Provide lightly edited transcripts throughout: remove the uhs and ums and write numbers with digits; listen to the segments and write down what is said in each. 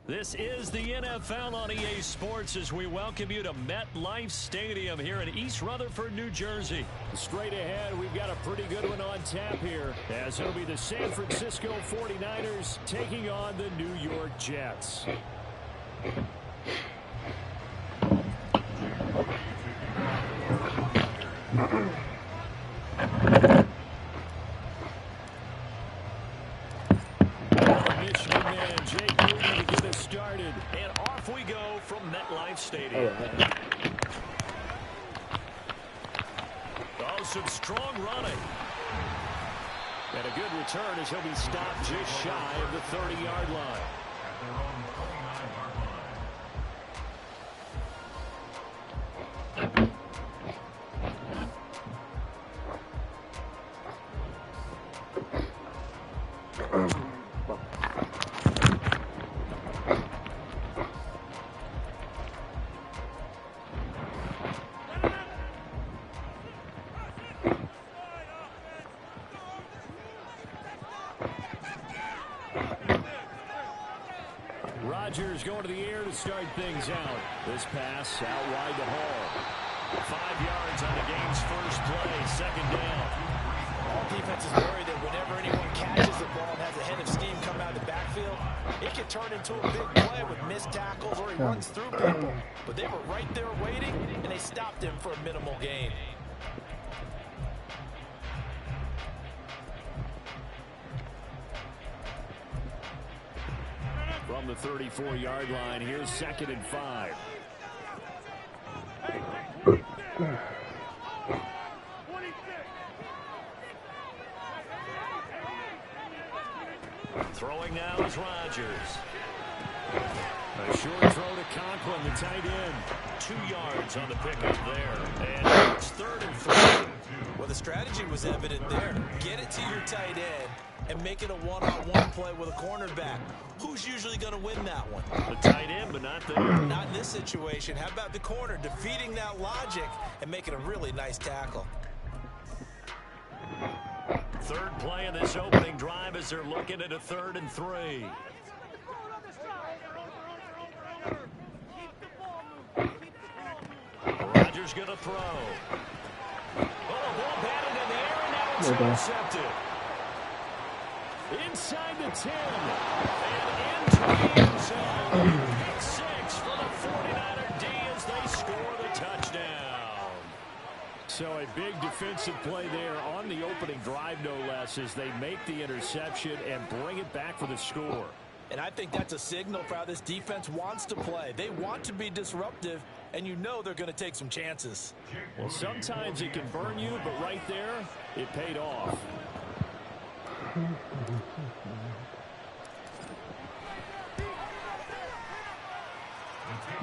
This is the NFL on EA Sports as we welcome you to MetLife Stadium here in East Rutherford, New Jersey. Straight ahead, we've got a pretty good one on tap here, as it'll be the San Francisco 49ers taking on the New York Jets. And off we go from MetLife Stadium. Oh, some strong running. And a good return as he'll be stopped just shy of the 30-yard line. Rodgers going to the air to start things out. This pass out wide to Hall. 5 yards on the game's first play, second down. All defenses worry that whenever anyone catches the ball and has a head of steam come out of the backfield, it can turn into a big play with missed tackles or he runs through people. But they were right there waiting, and they stopped him for a minimal gain. From the 34-yard line, here's 2nd and 5. Throwing now is Rodgers. A short throw to Conklin, the tight end. 2 yards on the pickup there. And it's 3rd and 3. Well, the strategy was evident there. Get it to your tight end and make it a one-on-one play with a cornerback. Who's usually going to win that one? The tight end, but not there. Not in this situation. How about the corner defeating that logic and making a really nice tackle? Third play of this opening drive as they're looking at a 3rd and 3. Rodgers going to throw. Oh, ball batted in the air, and now it's intercepted. Inside the 10, and into the end zone. Pick 6 for the 49er D as they score the touchdown. So a big defensive play there on the opening drive, no less, as they make the interception and bring it back for the score. And I think that's a signal for how this defense wants to play. They want to be disruptive, and you know they're going to take some chances. Well, sometimes it can burn you, but right there, it paid off.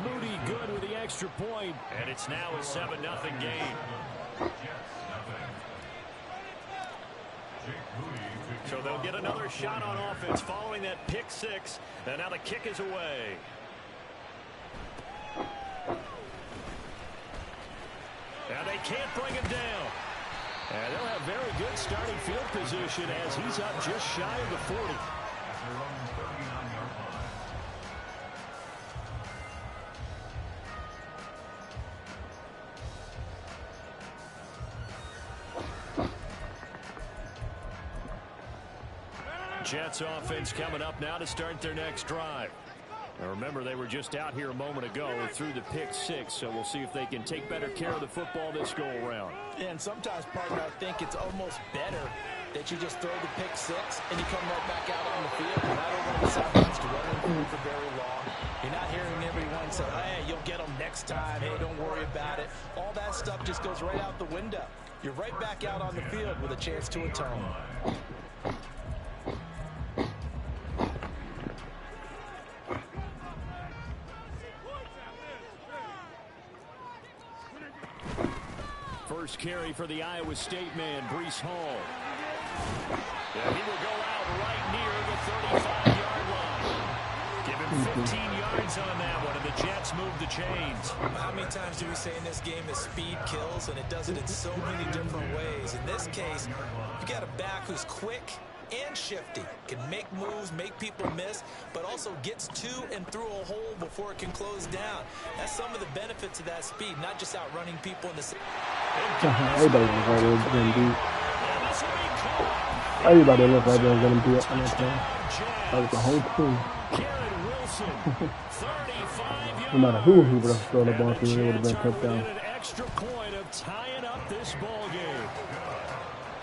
Moody good with the extra point, and it's now a 7-0 game. So they'll get another shot on offense following that pick 6, and now the kick is away. And they can't bring him down. And they'll have very good starting field position as he's up just shy of the 40. Jets offense coming up now to start their next drive. Now remember, they were just out here a moment ago through the pick 6, so we'll see if they can take better care of the football this go around. And sometimes, partner, I think it's almost better that you just throw the pick 6 and you come right back out on the field. You're not over on the sidelines to run for very long. You're not hearing everyone say, hey, you'll get them next time. Hey, don't worry about it. All that stuff just goes right out the window. You're right back out on the field with a chance to atone. First carry for the Iowa State man, Breece Hall. And he will go out right near the 35-yard line. Give him 15 yards on that one, and the Jets move the chains. How many times do we say in this game that speed kills, and it does it in so many different ways? In this case, you got a back who's quick, and shifty. Can make moves, make people miss, but also gets to and through a hole before it can close down. That's some of the benefits of that speed, not just outrunning people in the... Everybody looks like they're going to be. Everybody looks like they're going to be up on that team. That was the whole team. No matter who he would have thrown the ball to, it would have been kept down. An extra point of tying up this ball game.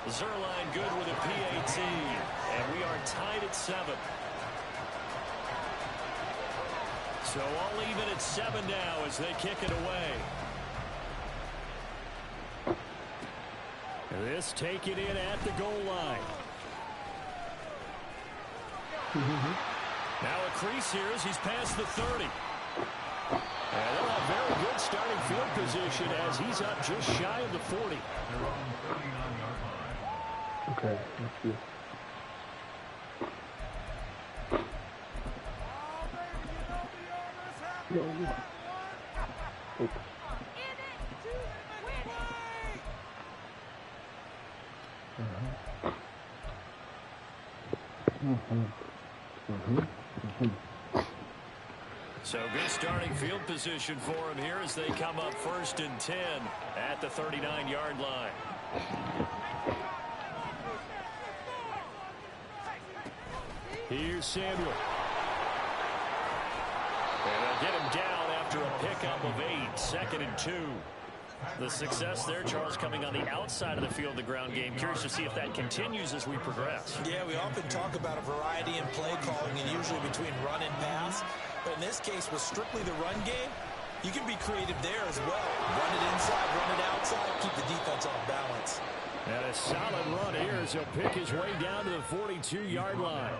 Zerline good with a PAT, and we are tied at 7. So all even at 7 now as they kick it away. This taken in at the goal line. Now a crease here as he's past the 30. And they'll have very good starting field position as he's up just shy of the 40. Okay, let's see. So good starting field position for him here as they come up 1st and 10 at the 39-yard line. Here's Samuel. And they'll get him down after a pickup of 8, 2nd and 2. The success there, Charles, coming on the outside of the field, the ground game. Curious to see if that continues as we progress. Yeah, we often talk about a variety in play calling and usually between run and pass. But in this case, with strictly the run game, you can be creative there as well. Run it inside, run it outside, keep the defense off balance. And a solid run here as he'll pick his way down to the 42-yard line.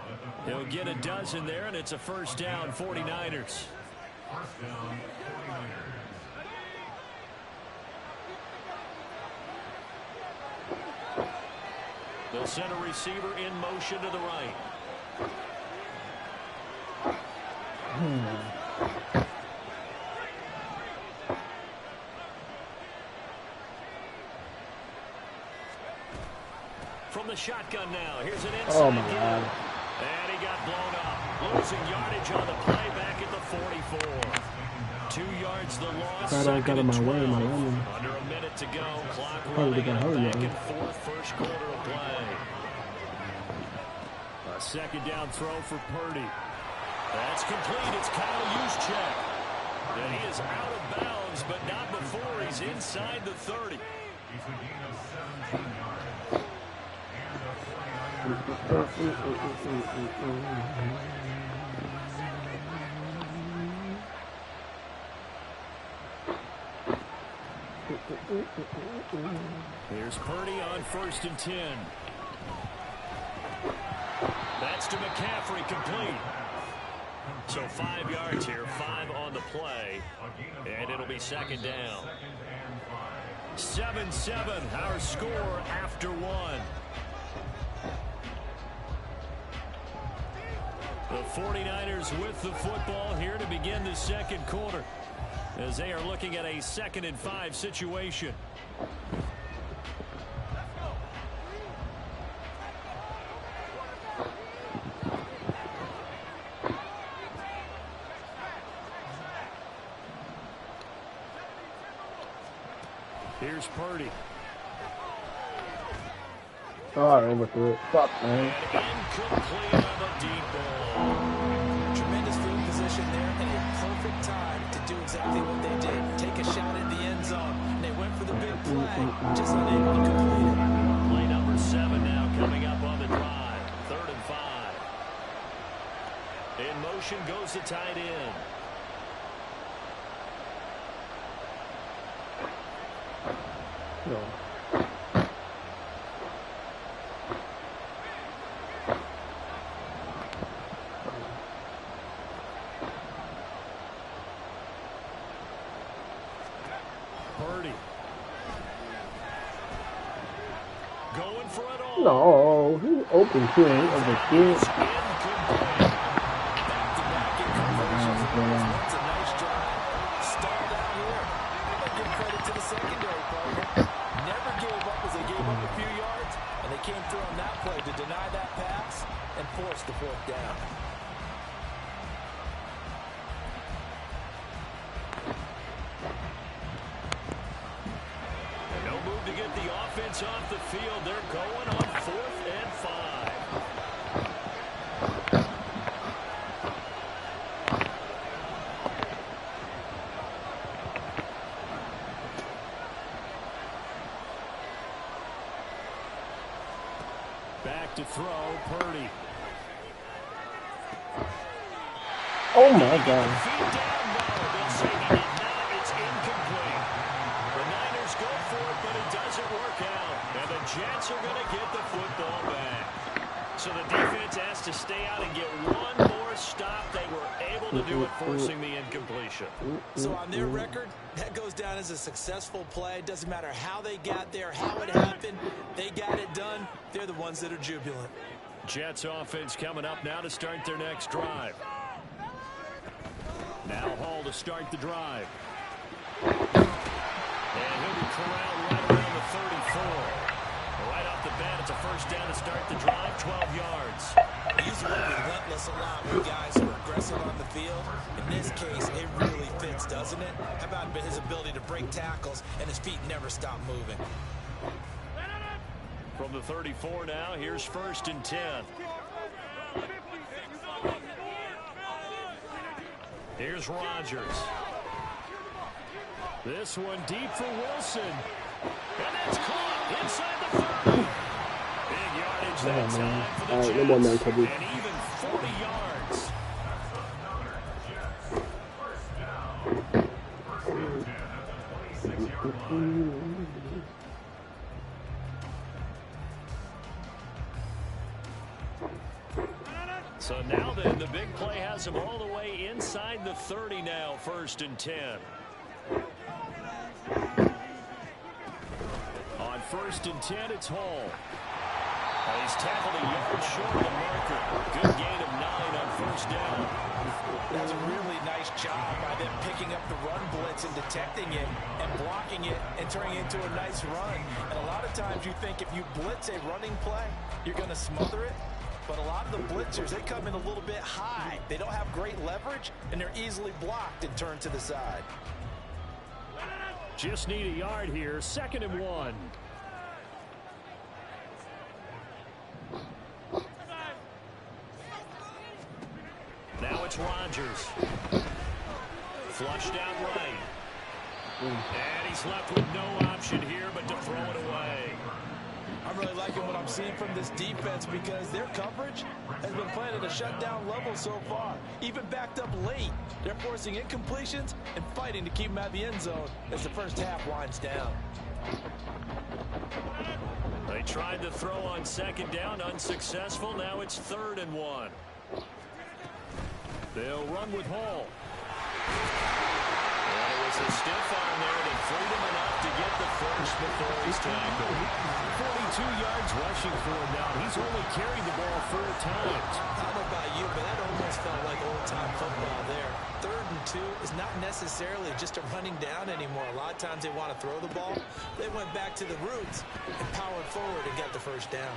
He'll get a dozen there, and it's a first down, 49ers. First down, 49ers. They'll send a receiver in motion to the right. From the shotgun now, here's an inside. Oh my God. And he got blown up. Losing yardage on the play back at the 44. 2 yards the loss. Glad I got in my way, my running. Under a minute to go. Clock Probably running gonna back hurry and forth, first quarter of play. A 2nd down throw for Purdy. That's complete. It's Kyle Juszczyk. And he is out of bounds, but not before he's inside the 30. It's a gain of 17 yards. And the 49ers. Here's Purdy on 1st and 10. That's to McCaffrey, complete. So 5 yards here, 5 on the play, and it'll be 2nd down. 7-7, our score after 1. The 49ers with the football here to begin the 2nd quarter, as they are looking at a 2nd and 5 situation. Here's Purdy. All right, with it. Fuck, man. Incomplete on the deep ball. Tremendous field position there and a perfect time to do exactly what they did. Take a shot in the end zone. And they went for the big play, just unable to complete it. Play number 7 now coming up on the drive. 3rd and 5. In motion goes the tight end. No. Purdy. Going for it all. No, he opened to him as a kid. Back-to-back incompletions. That's a nice drive. Stalled out here. But give credit to the secondary partner. Never gave up as they gave up a few yards, and they came through on that play to deny that pass throw, Purdy. Oh my God. Feet down, no. They'll say he did not. It's incomplete. The Niners go for it, but it doesn't work out. And the Jets are going to get the football back. So the defense has to stay out and get one more stop. They were able to do it, forcing the incompletion. So on their record, that goes down as a successful play. Doesn't matter how they got there, how it happened. They got it done. They're the ones that are jubilant. Jets offense coming up now to start their next drive. Now Hall to start the drive. And he'll be corralled right around the 34. Right off the bat, it's a first down to start the drive, 12 yards. Usually relentless a lot with guys who are aggressive on the field. In this case, it really fits, doesn't it? How about his ability to break tackles and his feet never stop moving? From the 34 now, here's 1st and 10. Here's Rodgers. This one deep for Wilson. And that's caught inside the 30. Big yardage that time for the Jets. And even 40 yards. So now then, the big play has him all the way inside the 30 now, 1st and 10. On 1st and 10, it's Hall. And he's tackled a yard short of the marker. Good gain of 9 on 1st down. That's a really nice job by them picking up the run blitz and detecting it and blocking it and turning it into a nice run. And a lot of times you think if you blitz a running play, you're going to smother it. But a lot of the blitzers, they come in a little bit high. They don't have great leverage, and they're easily blocked and turned to the side. Just need a yard here. 2nd and 1. Now it's Rodgers. Flushed out right. And he's left with no option here but to throw it away. I'm really liking what I'm seeing from this defense because their coverage has been playing at a shutdown level so far. Even backed up late, they're forcing incompletions and fighting to keep them out of the end zone as the first half winds down. They tried to throw on 2nd down, unsuccessful. Now it's 3rd and 1. They'll run with Hall. And it was a stiff arm there that freed him enough to get the first before he's tackled. 42 yards rushing for him now. He's only carried the ball 4 times. I don't know about you, but that almost felt like old-time football there. 3rd and 2 is not necessarily just a running down anymore. A lot of times they want to throw the ball. They went back to the roots and powered forward and got the first down.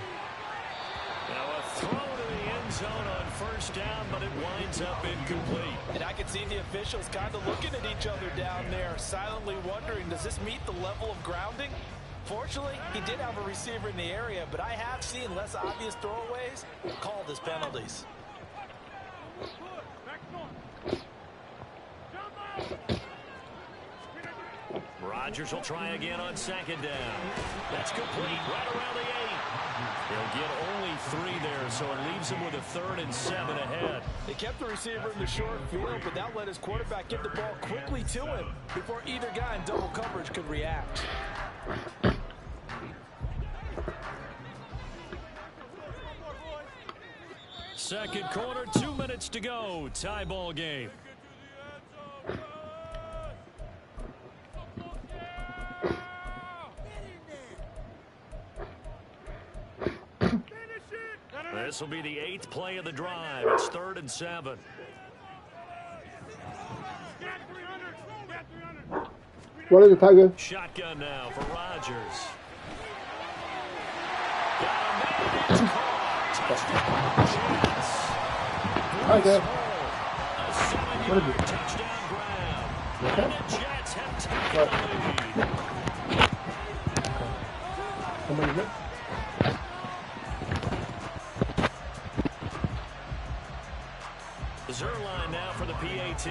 Now a throw to the end zone on 1st down, but it winds up incomplete. And I can see the officials kind of looking at each other down there, silently wondering, does this meet the level of grounding? Fortunately, he did have a receiver in the area, but I have seen less obvious throwaways called as penalties. Rodgers will try again on 2nd down. That's complete right around the 8. He'll get only 3 there, so it leaves him with a 3rd and 7 ahead. They kept the receiver in the short field, but that let his quarterback get the ball quickly to him before either guy in double coverage could react. Second quarter, 2 minutes to go. Tie ball game. This will be the 8th play of the drive. It's 3rd and 7. What is it, Tiger? Shotgun now for Rodgers. Got a man. It's caught. Touchdown, Jets. Tiger. A 7-yard touchdown grab. And the Jets have taken the lead. Somebody hit? Zerline now for the PAT.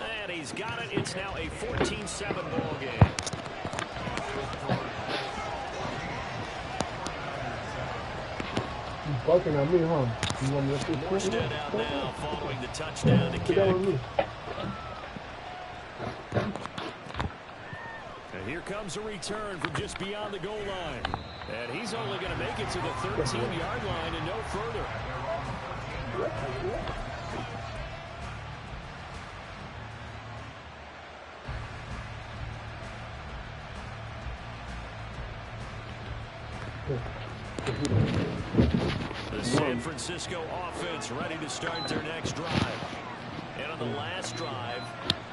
And he's got it. It's now a 14-7 ball game. Barking at me, huh? You want me to Morstead out now following the touchdown to Sit down with kick. me. And here comes a return from just beyond the goal line. And he's only going to make it to the 13-yard line and no further. The San Francisco offense ready to start their next drive. And on the last drive,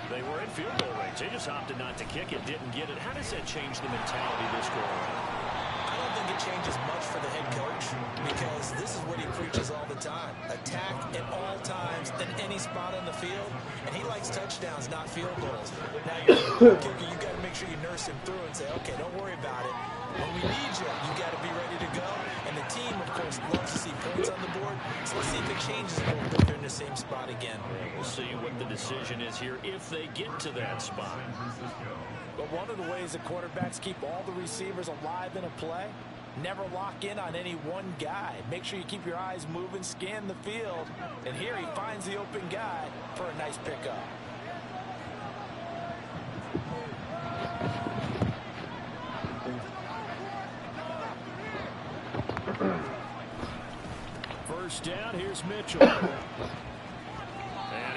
they were in field goal range. They just opted not to kick it, didn't get it. How does that change the mentality this go around? I don't think it changes much for the head coach because this is what he preaches all the time. Attack at all times in any spot on the field, and he likes touchdowns, not field goals. Now, you're a kicker, you got to make sure you nurse him through and say, okay, don't worry about it. When we need you, you got to be ready to go. And the team, of course, loves to see points on the board. So let's see if it changes a little bit. They're in the same spot again. We'll see what the decision is here if they get to that spot. But one of the ways the quarterbacks keep all the receivers alive in a play, never lock in on any one guy. Make sure you keep your eyes moving, scan the field. And here he finds the open guy for a nice pickup. First down, here's Mitchell. And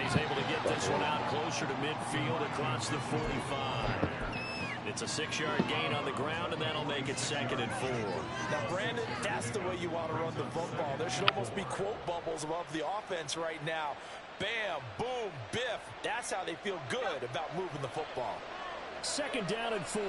he's able to get this one out closer to midfield across the 45. It's a 6-yard gain on the ground, and that'll make it 2nd and 4. Now, Brandon, that's the way you want to run the football. There should almost be quote bubbles above the offense right now. Bam, boom, biff. That's how they feel good about moving the football. 2nd down and 4.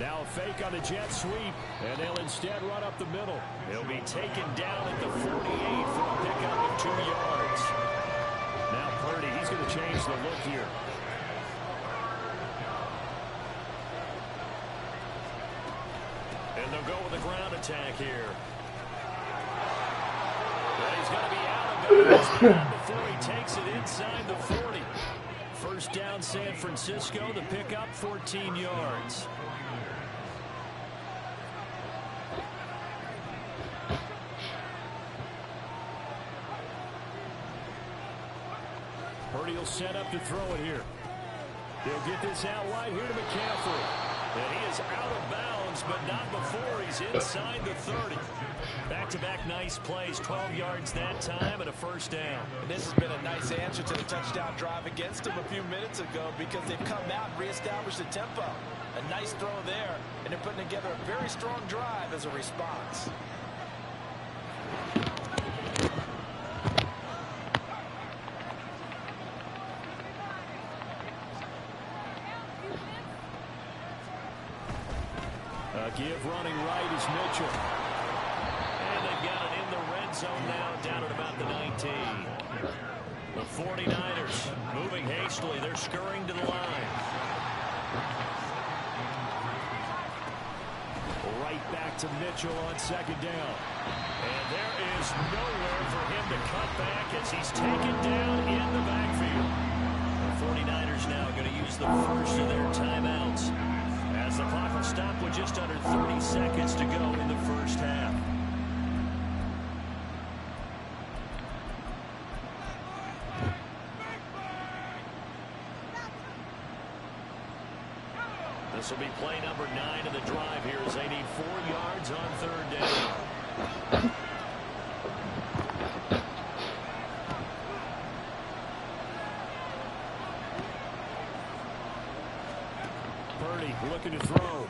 Now a fake on the jet sweep, and they'll instead run up the middle. He'll be taken down at the 48 for a pickup of 2 yards. Now Purdy, he's going to change the look here. And they'll go with a ground attack here. And he's going to be out of bounds before he takes it inside the 40. First down, San Francisco. The pickup, 14 yards. Purdy will set up to throw it here. He'll get this out wide here to McCaffrey. And he is out of bounds, but not before he's inside the 30. Back-to-back nice plays, 12 yards that time and a first down. And this has been a nice answer to the touchdown drive against them a few minutes ago because they've come out and reestablished the tempo. A nice throw there, and they're putting together a very strong drive as a response. Give running right is Mitchell. And they've got it in the red zone now, down at about the 19. The 49ers moving hastily. They're scurrying to the line. Right back to Mitchell on 2nd down. And there is nowhere for him to cut back as he's taken down in the backfield. The 49ers now going to use the first of their timeouts, as the clock will stop with just under 30 seconds to go in the first half. This will be play number 9 of the drive here as they need 4 yards on 3rd down. Purdy looking to throw.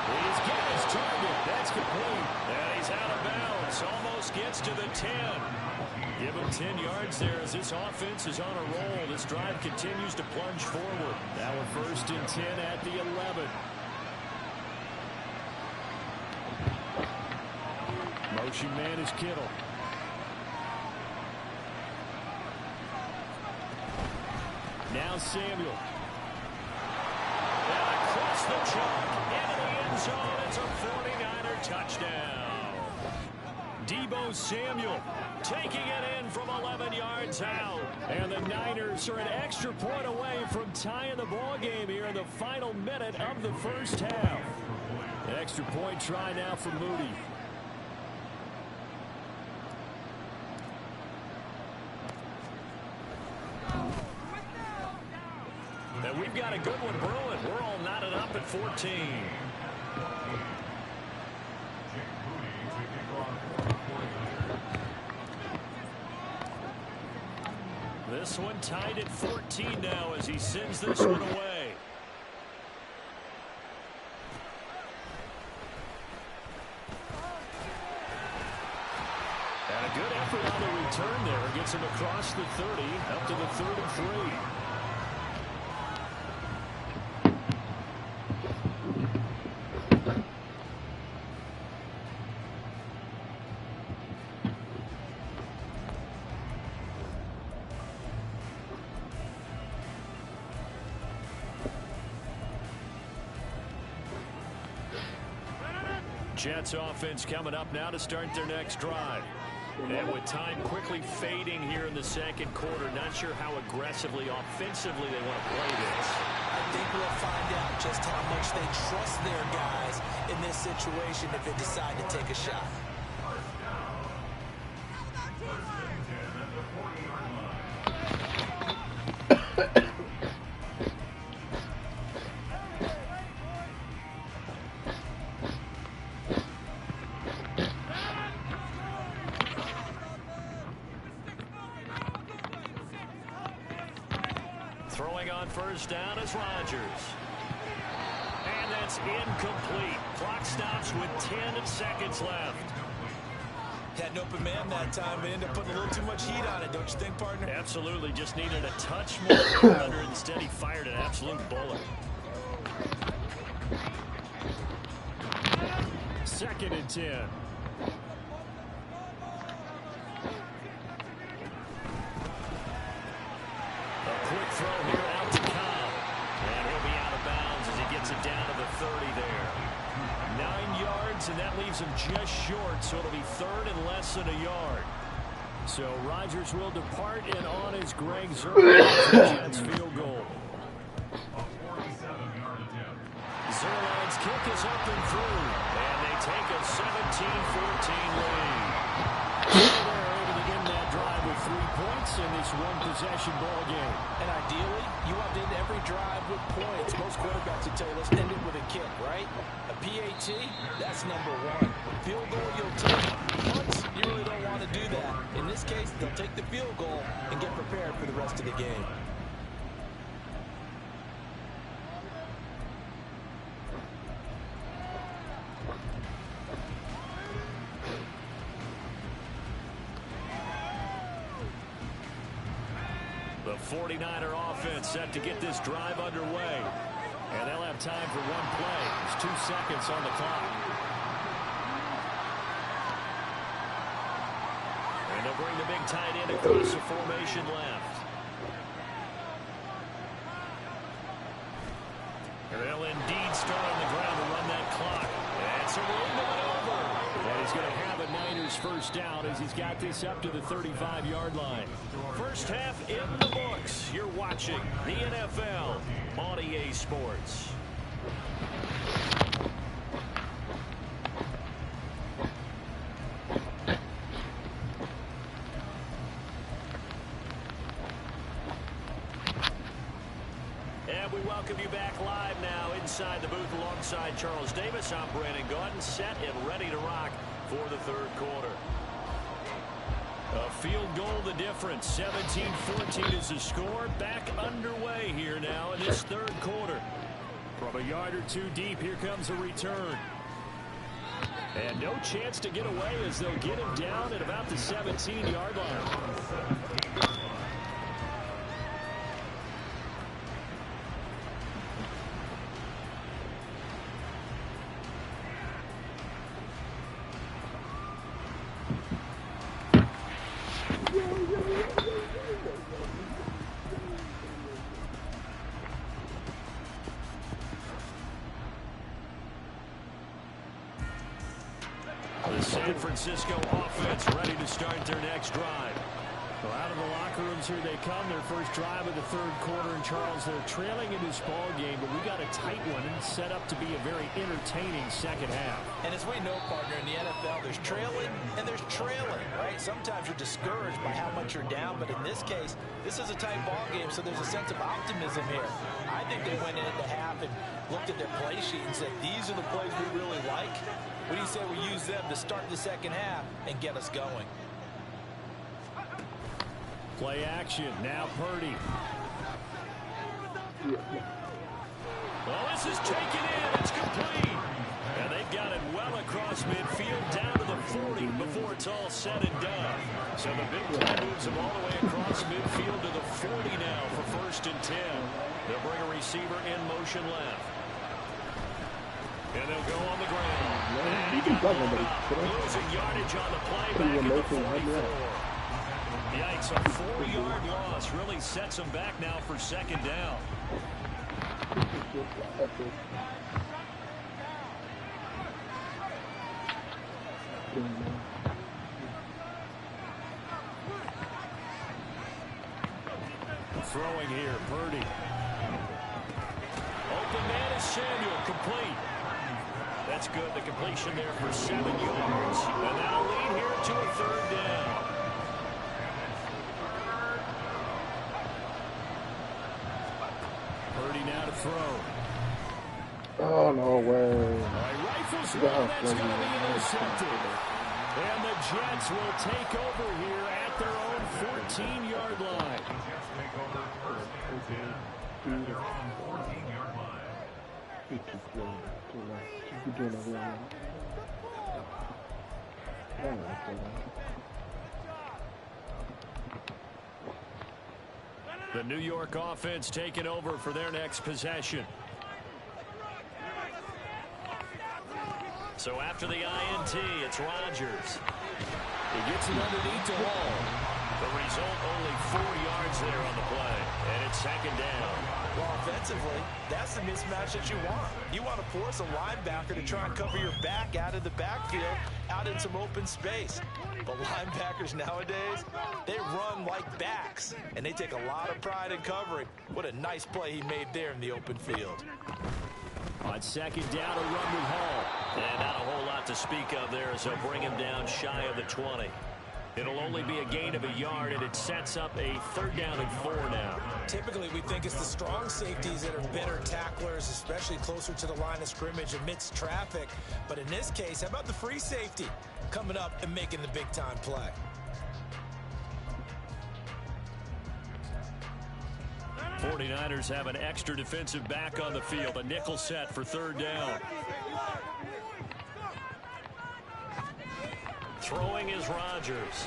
He's got his target. That's complete. And he's out of bounds. Almost gets to the 10. Give him 10 yards there as this offense is on a roll. This drive continues to plunge forward. Now a 1st and 10 at the 11. Motion man is Kittle. Now Samuel. And across the chalk into the end zone. It's a 49er touchdown. Deebo Samuel taking it in from 11 yards out. And the Niners are an extra point away from tying the ball game here in the final minute of the first half. An extra point try now for Moody. And we've got a good one brewing. We're all knotted up at 14. This one tied at 14 now as he sends this one away. And a good effort on the return there. Gets him across the 30, up to the 33. Jets offense coming up now to start their next drive. And with time quickly fading here in the second quarter, not sure how aggressively, offensively they want to play this. I think we'll find out just how much they trust their guys in this situation if they decide to take a shot. Throwing on first down is Rodgers. And that's incomplete. Clock stops with 10 seconds left. Had an open man that time, but ended up putting a little too much heat on it, don't you think, partner? Absolutely. Just needed a touch more under. Instead, he fired an absolute bullet. 2nd and 10. Quick throw here out to Cobb. And he'll be out of bounds as he gets it down to the 30 there. 9 yards, and that leaves him just short, so it'll be 3rd and less than a yard. So Rodgers will depart, and on is Greg Zuerlein's Jets field goal. Zuerlein's kick is up and through, and they take a 17-14 lead. They're able to end that drive with 3 points in this one-possession ball game. And ideally, you want to end every drive with points. Most quarterbacks would tell you, let's end it with a kick, right? A PAT, that's number 1. Field goal, you'll take. Punts, you really don't want to do that. In this case, they'll take the field goal and get prepared for the rest of the game. The 49er offense set to get this drive underway. And they'll have time for one play. There's 2 seconds on the clock. And they'll bring the big tight end across the formation left. And they'll indeed start on the ground to run that clock. That's a room to it over. And he's going to have a Niners first down as he's got this up to the 35-yard line. First half in the books. You're watching the NFL on EA Sports. And we welcome you back live now inside the booth alongside Charles Davis. I'm Brandon Gaudin, set and ready to rock for the third quarter. A field goal the difference. 17-14 is the score. Back underway here now in this third quarter. From a yard or 2 deep, here comes a return. And no chance to get away as they'll get him down at about the 17-yard line. San Francisco offense ready to start their next drive. Well, out of the locker rooms here they come. Their first drive of the third quarter. And Charles, they're trailing in this ball game, but we got a tight one and set up to be a very entertaining second half. And as we know, partner, in the NFL, there's trailing and there's trailing, right? Sometimes you're discouraged by how much you're down, but in this case, this is a tight ball game, so there's a sense of optimism here. I think they went into half and looked at their play sheet and said, these are the plays we really like. What do you say we use them to start the second half and get us going? Play action. Now Purdy. Well, this is taken in. It's complete. And they've got it well across midfield down to the 40 before it's all said and done. So the big play moves them all the way across midfield to the 40 now for 1st and 10. They'll bring a receiver in motion left. And they'll go on the ground. Losing yardage on the play back at the 44. Yikes, a 4-yard loss really sets them back now for second down. Throwing here, Purdy. Open man is Samuel, complete. That's good, the completion there for 7 yards. And that'll lead here to a 3rd down. Purdy now to throw. Oh, no way. Rifles one, that's going to be intercepted. And the Jets will take over here at their own 14-yard line. Their own 14-yard line. The New York offense taking over for their next possession. So after the INT, it's Rodgers. He gets it underneath to Hall. The result, only 4 yards there on the play. And it's second down. Well, offensively, that's the mismatch that you want. You want to force a linebacker to try and cover your back out of the backfield, out in some open space. But linebackers nowadays, they run like backs, and they take a lot of pride in covering. What a nice play he made there in the open field. On second down, a run with Hall. And not a whole lot to speak of there as they'll bring him down shy of the 20. It'll only be a gain of a yard, and it sets up a 3rd down and 4 now. Typically, we think it's the strong safeties that are better tacklers, especially closer to the line of scrimmage amidst traffic. But in this case, how about the free safety coming up and making the big-time play? '49ers have an extra defensive back on the field. A nickel set for 3rd down. Throwing is Rodgers.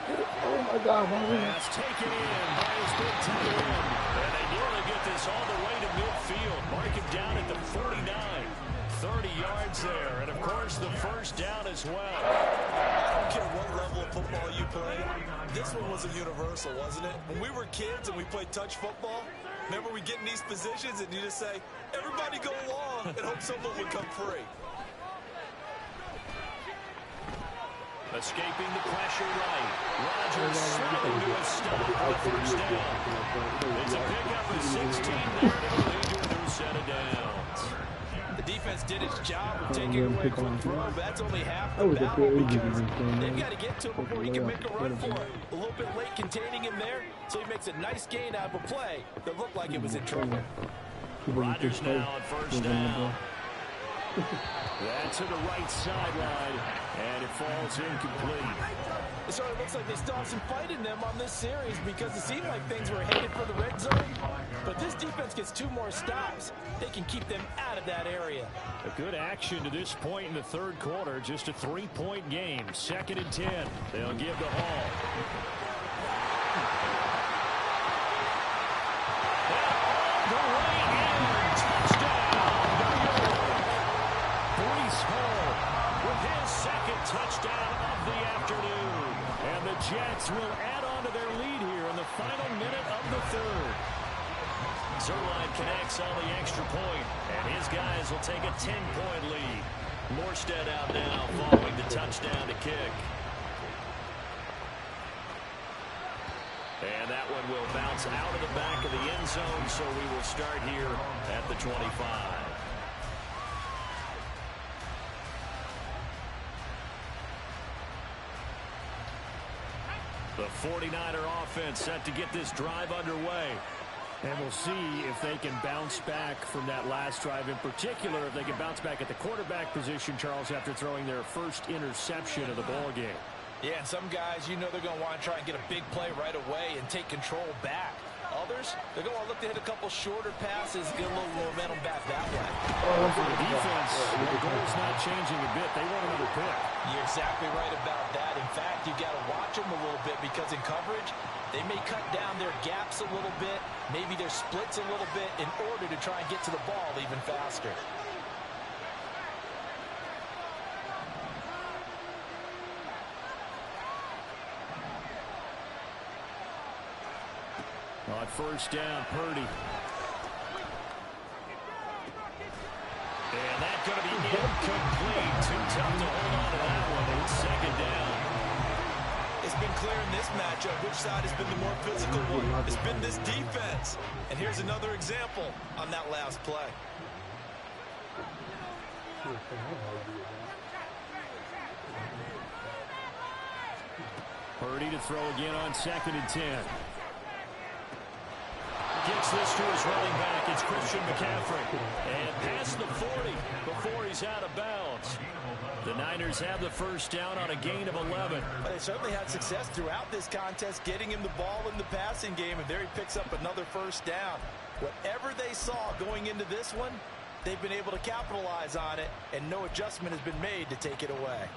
Oh, my God. Pass taken in by his big tight end. And they nearly get this all the way to midfield. Mark him down at the 49. 30 yards there. And, of course, the 1st down as well. I don't care what level of football you play. This one was a universal, wasn't it? When we were kids and we played touch football, remember we get in these positions and you just say, everybody go along, and hope someone would come free. Escaping the pressure right. Rodgers slowing to a stop for the 1st down. It's a pickup of 16 there to lead to a new set of downs. The defense did its job of taking away a quick throw, but that's only half the battle because they've got to get to him before he can make a run for it. A little bit late containing him there, so he makes a nice gain out of a play that looked like it was in trouble. Rodgers now on 1st down. That's to the right sideline, and it falls incomplete. It sort of looks like they still have some fight in them on this series because it seemed like things were headed for the red zone. But this defense gets 2 more stops. They can keep them out of that area. A good action to this point in the 3rd quarter. Just a 3-point game. 2nd and 10. They'll give to Hall. The way in. Touchdown. Breece Hall with his 2nd touchdown of the afternoon. And the Jets will add on to their lead here in the final minute of the 3rd. Zerline connects on the extra point, and his guys will take a 10-point lead. Morstead out now following the touchdown to kick. And that one will bounce out of the back of the end zone, so we will start here at the 25. The 49er offense set to get this drive underway. And we'll see if they can bounce back from that last drive. In particular, if they can bounce back at the quarterback position, Charles, after throwing their first interception of the ball game. Yeah, and some guys, you know they're going to want to try and get a big play right away and take control back. Others, they're going to look to hit a couple shorter passes, get a little momentum back that way. For the defense, the goal's not changing a bit. They want another pick. You're exactly right about that. In fact, you got to watch them a little bit because in coverage, they may cut down their gaps a little bit, maybe their splits a little bit in order to try and get to the ball even faster. On first down, Purdy. And that's going to be incomplete. Too tough to hold on to that one. It's second down. It's been clear in this matchup which side has been the more physical one. It's been this defense. And here's another example on that last play. Purdy to throw again on 2nd and 10. Gets this to his running back. It's Christian McCaffrey. And past the 40 before he's out of bounds. The Niners have the first down on a gain of 11. But they certainly had success throughout this contest getting him the ball in the passing game, and there he picks up another first down. Whatever they saw going into this one, they've been able to capitalize on it, and no adjustment has been made to take it away.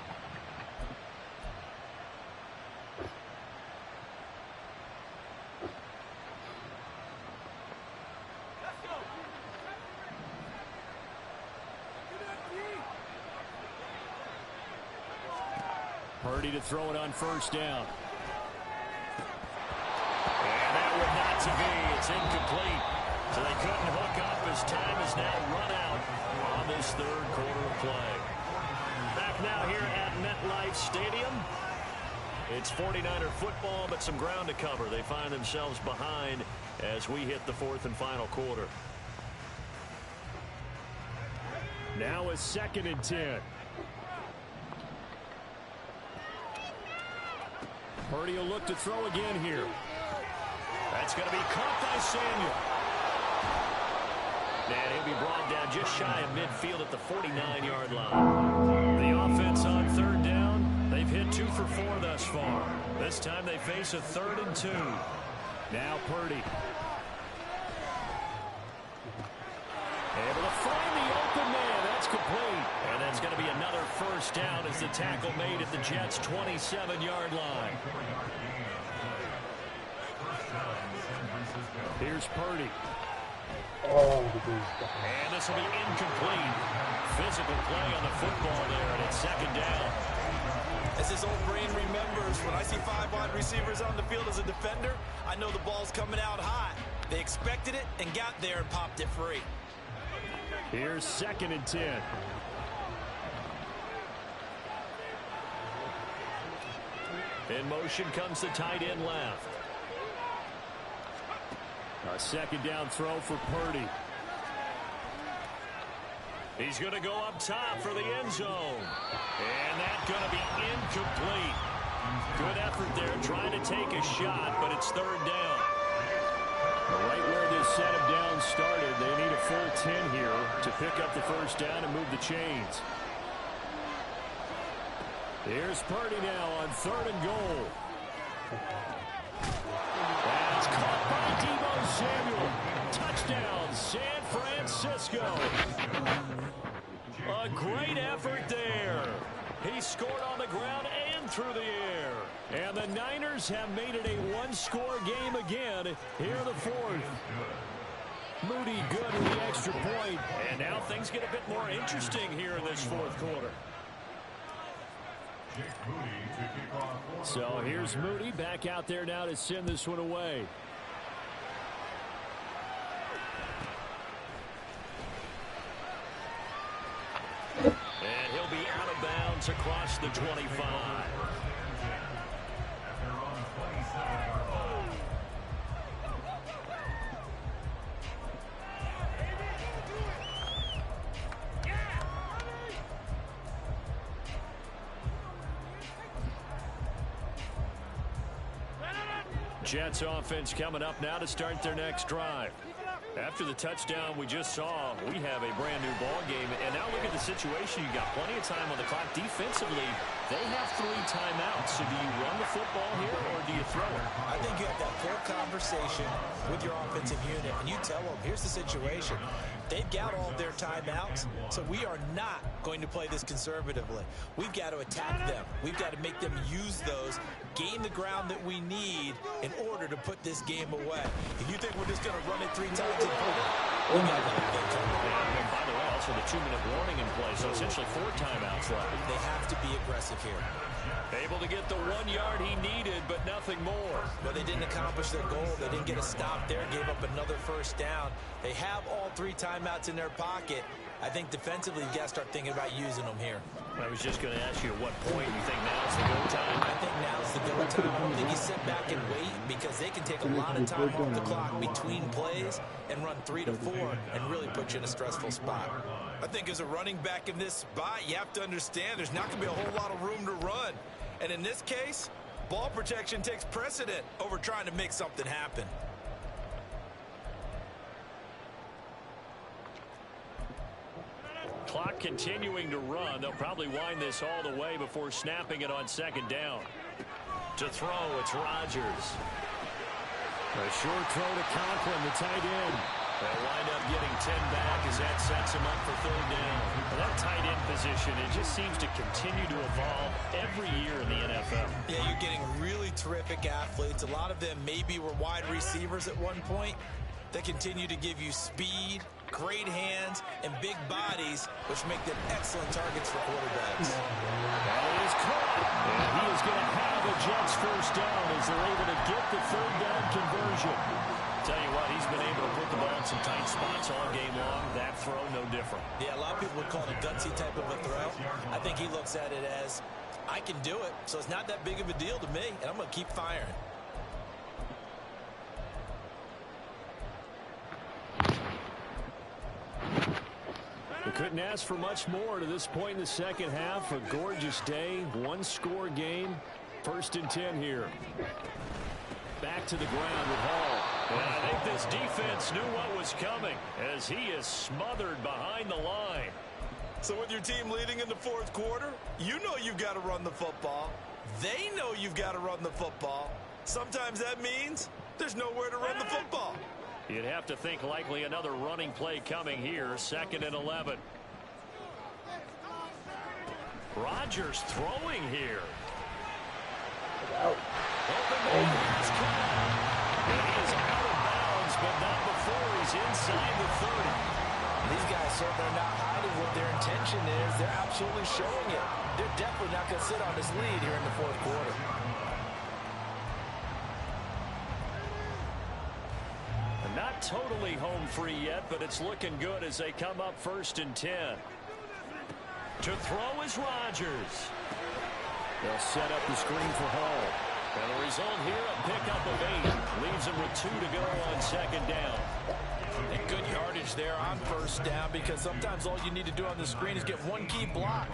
Purdy to throw it on first down. And that one not to be. It's incomplete. So they couldn't hook up as time is now run out on this third quarter of play. Back now here at MetLife Stadium. It's 49er football, but some ground to cover. They find themselves behind as we hit the fourth and final quarter. Now a 2nd and 10. Purdy will look to throw again here. That's going to be caught by Samuel. And he'll be brought down just shy of midfield at the 49-yard line. The offense on third down, they've hit 2 for 4 thus far. This time they face a 3rd and 2. Now Purdy. Able to find the open man. That's complete. And that's going to be another first down as the tackle made at the Jets' 27-yard line. Here's Purdy. And this will be incomplete. Physical play on the football there, and it's 2nd down. As his old brain remembers, when I see 5 wide receivers on the field as a defender, I know the ball's coming out hot. They expected it and got there and popped it free. Here's 2nd and 10. In motion comes the tight end left. A 2nd down throw for Purdy. He's going to go up top for the end zone. And that's going to be incomplete. Good effort there trying to take a shot, but it's 3rd down. Right where this set of downs started, they need a full 10 here to pick up the first down and move the chains. Here's Purdy now on 3rd and goal. That's caught by Deebo Samuel. Touchdown, San Francisco. A great effort there. He scored on the ground and through the air. And the Niners have made it a one-score game again here in the 4th. Moody good with the extra point. And now things get a bit more interesting here in this 4th quarter. So here's Moody back out there now to send this one away. And he'll downs across the 25. Jets offense coming up now to start their next drive. After the touchdown we just saw, we have a brand new ball game. And now look at the situation. You got plenty of time on the clock. Defensively, they have 3 timeouts. So do you run the football here or do you throw it? I think you have that full conversation with your offensive unit, and you tell them, here's the situation. They've got all of their timeouts, so we are not going to play this conservatively. We've got to attack them. We've got to make them use those, gain the ground that we need in order to put this game away. If you think we're just going to run it 3 times and put it, we got to let it come away. And by the way, also the 2-minute warning in play, so essentially 4 timeouts left. They have to be aggressive here. Able to get the 1 yard he needed, but nothing more. But they didn't accomplish their goal. They didn't get a stop there, gave up another first down. They have all 3 timeouts in their pocket. I think defensively, you've got to start thinking about using them here. I was just going to ask you at what point you think now's the go time. I think now's the go time. I don't think you sit back and wait because they can take a lot of time off the clock between plays and run 3 to 4 and really put you in a stressful spot. I think as a running back in this spot, you have to understand there's not going to be a whole lot of room to run. And in this case, ball protection takes precedent over trying to make something happen. Clock continuing to run. They'll probably wind this all the way before snapping it on 2nd down. To throw, it's Rodgers. A short throw to Conklin, the tight end. They'll wind up getting 10 back as that sets him up for 3rd down. Well, that tight end position, it just seems to continue to evolve every year in the NFL. Yeah, you're getting really terrific athletes. A lot of them maybe were wide receivers at one point. They continue to give you speed, great hands, and big bodies, which make them excellent targets for quarterbacks. That is caught. And he is going to have a Jets first down as they're able to get the 3rd down conversion. Tell you what, he's been able to put the ball in some tight spots all game long. That throw, no different. Yeah, a lot of people would call it a gutsy type of a throw. I think he looks at it as, I can do it, so it's not that big of a deal to me, and I'm going to keep firing. We couldn't ask for much more to this point in the second half. A gorgeous day, 1-score game. 1st and 10 here. Back to the ground with Hall. And I think this defense knew what was coming as he is smothered behind the line. So with your team leading in the 4th quarter, you know you've got to run the football. They know you've got to run the football. Sometimes that means there's nowhere to run the football. You'd have to think likely another running play coming here. 2nd and 11. Rodgers throwing here. Open man is caught. And he is out of bounds, but not before he's inside the 30. These guys certainly are not hiding what their intention is. They're absolutely showing it. They're definitely not going to sit on this lead here in the 4th quarter. Not totally home free yet, but it's looking good as they come up 1st and 10. To throw is Rodgers. They'll set up the screen for Hall. And the result here, a pickup of 8. Leaves them with 2 to go on 2nd down. And good yardage there on 1st down because sometimes all you need to do on the screen is get one key block.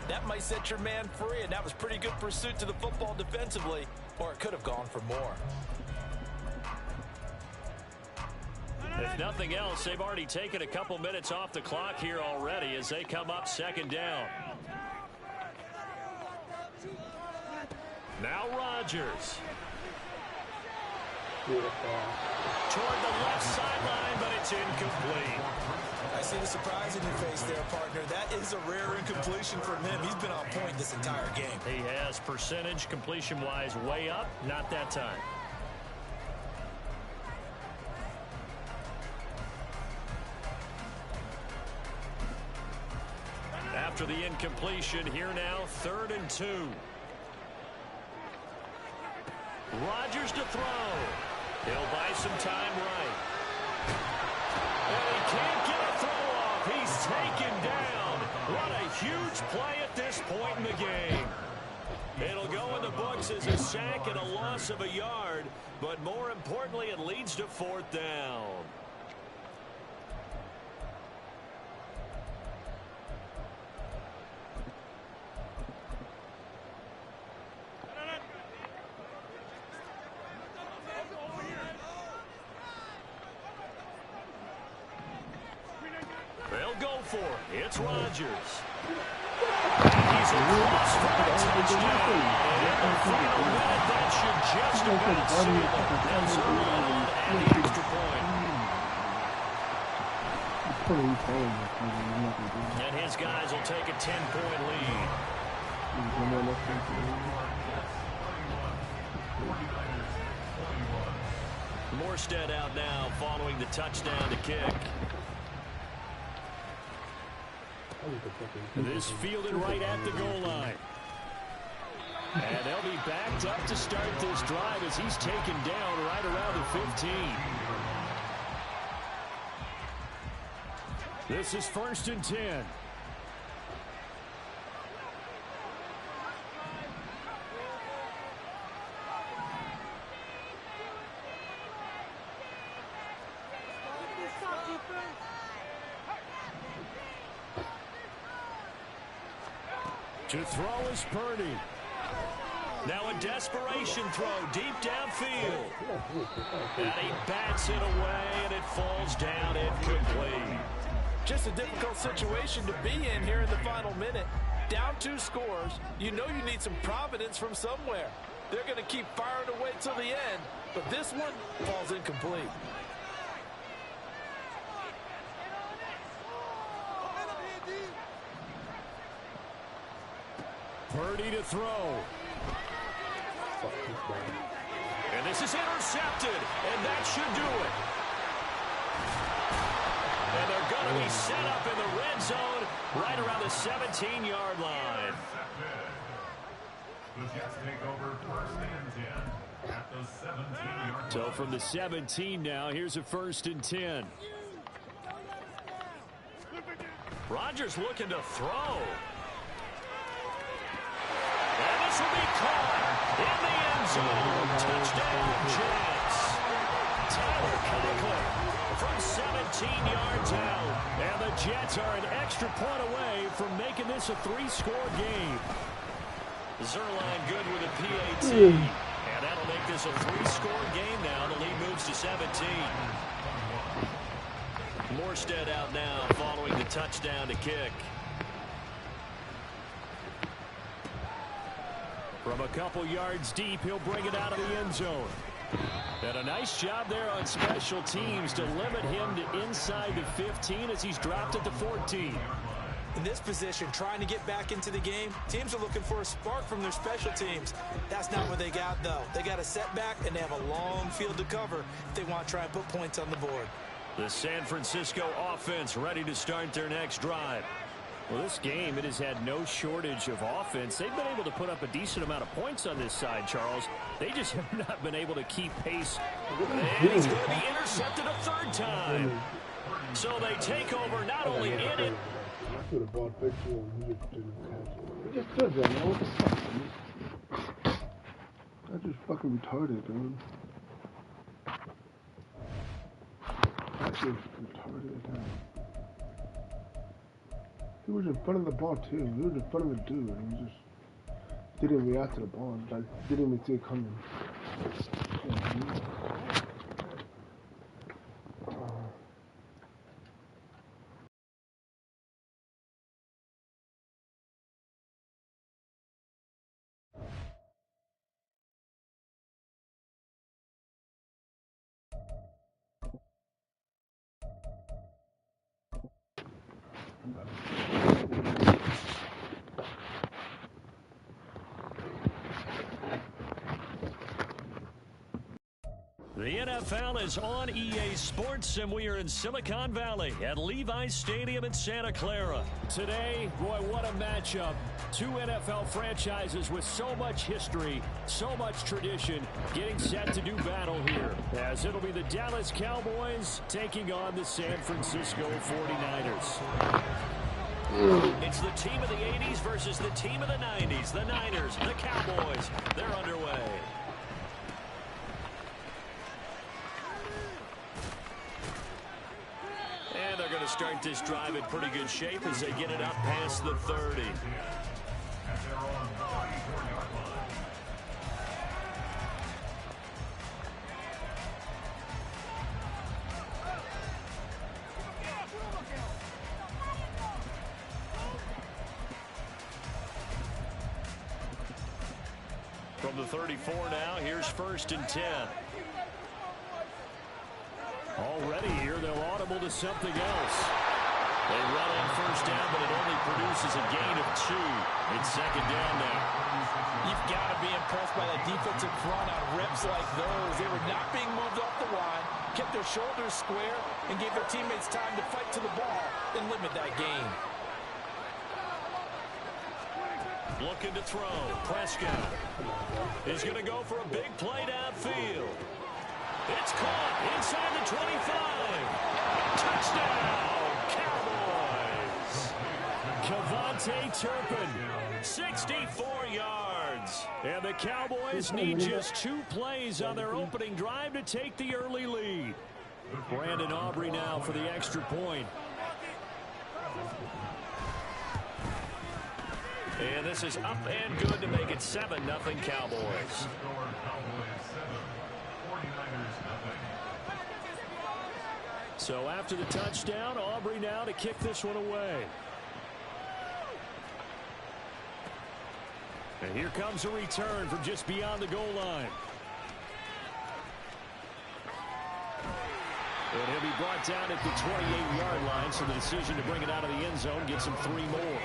That might set your man free, and that was pretty good pursuit to the football defensively, or it could have gone for more. If nothing else, they've already taken a couple minutes off the clock here already as they come up 2nd down. Now Rodgers. Toward the left sideline, but it's incomplete. I see the surprise in your face there, partner. That is a rare incompletion from him. He's been on point this entire game. He has percentage completion-wise way up, not that time. After the incompletion, here now, 3rd and 2. Rodgers to throw. He'll buy some time right. And he can't get a throw off. He's taken down What a huge play at this point in the game. It'll go in the books as a sack and a loss of a yard, but more importantly, it leads to 4th down. They'll go for it. It's Rodgers. He's across for a touchdown. In the final minute, that should just about seal it. That's early on and the extra point. And his guys will take a 10-point lead. Morstead out now following the touchdown to kick. This fielded right at the goal line. And they'll be backed up to start this drive as he's taken down right around the 15. This is 1st and 10. To throw is Purdy. Now a desperation throw deep downfield. And he bats it away, and it falls down incomplete. Just a difficult situation to be in here in the final minute. Down 2 scores. You know you need some providence from somewhere. They're going to keep firing away till the end, but this one falls incomplete. Purdy to throw. And this is intercepted, and that should do it. And they're going to be set up in the red zone right around the 17-yard line. So from the 17 now, here's a 1st and 10. Rodgers looking to throw. And this will be caught in the end zone. Touchdown, Jets. Tyler Conklin from 17 yards out. And the Jets are an extra point away from making this a 3-score game. Zerline good with a PAT. And that'll make this a 3-score game now. The lead moves to 17. Morstead out now following the touchdown to kick. From a couple yards deep, he'll bring it out of the end zone. And a nice job there on special teams to limit him to inside the 15 as he's dropped at the 14. In this position, trying to get back into the game, teams are looking for a spark from their special teams. That's not what they got, though. They got a setback, and they have a long field to cover if they want to try and put points on the board. The San Francisco offense ready to start their next drive. Well, this game, it has had no shortage of offense. They've been able to put up a decent amount of points on this side, Charles. They just have not been able to keep pace. And he's going to be intercepted a 3rd time. So they take over not only in it. I should have bought picture and he just didn't catch it. He just does that, man. What the fuck, man? That's just fucking retarded, dude. That's just retarded, man. He was in front of the ball, too. He was in front of the dude, and he just didn't react to the ball. Like, didn't even see it coming. The NFL is on EA Sports, and we are in Silicon Valley at Levi's Stadium in Santa Clara. Today, boy, what a matchup. 2 NFL franchises with so much history, so much tradition, getting set to do battle here, as it'll be the Dallas Cowboys taking on the San Francisco 49ers. In It's the team of the 80s versus the team of the 90s. The Niners, the Cowboys, they're underway. And they're going to start this drive in pretty good shape as they get it up past the 30. From the 34 now, here's 1st and 10. Already here, they'll audible to something else. They run on 1st down, but it only produces a gain of 2. It's 2nd down now. You've got to be impressed by that defensive front on reps like those. They were not being moved off the line, kept their shoulders square, and gave their teammates time to fight to the ball and limit that gain. Looking to throw. Prescott is going to go for a big play downfield. It's caught inside the 25. Touchdown, Cowboys. Kevontae Turpin, 64 yards. And the Cowboys need just 2 plays on their opening drive to take the early lead. Brandon Aubrey now for the extra point. And this is up and good to make it 7-0 Cowboys. So after the touchdown, Aubrey now to kick this one away. And here comes a return from just beyond the goal line. And he'll be brought down at the 28-yard line, so the decision to bring it out of the end zone gets him 3 more.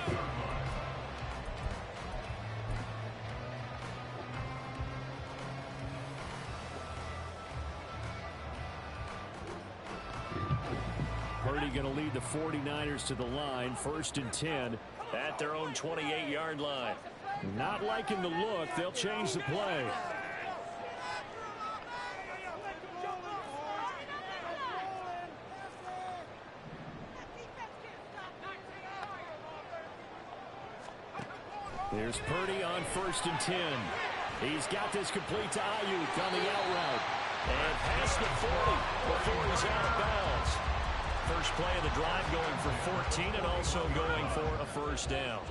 Purdy going to lead the 49ers to the line, 1st and 10 at their own 28-yard line. Not liking the look, they'll change the play. Here's Purdy on 1st and 10. He's got this complete to Ayuk on the out route. And past the 40 before he's out of bounds. First play of the drive going for 14 and also going for a 1st down.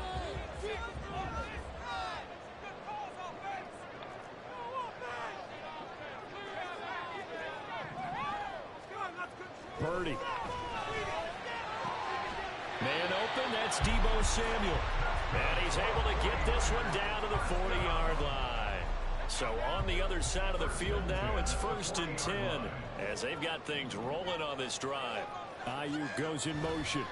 Purdy. Man open, that's Deebo Samuel. And he's able to get this one down to the 40-yard line. So on the other side of the field now, it's 1st and 10 as they've got things rolling on this drive. Ayuk goes in motion.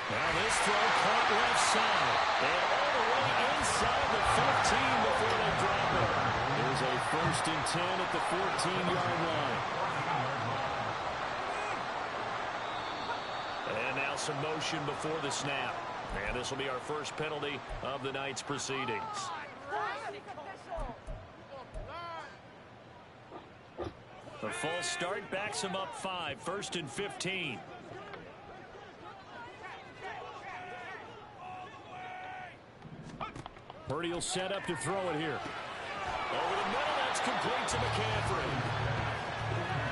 Now this throw caught left side. And all the way inside the 15 before they drop it. There's a 1st and 10 at the 14-yard line. And now some motion before the snap. And this will be our first penalty of the night's proceedings. The false start backs him up 5, 1st and 15. Purdy will set up to throw it here. Over the middle, that's complete to McCaffrey.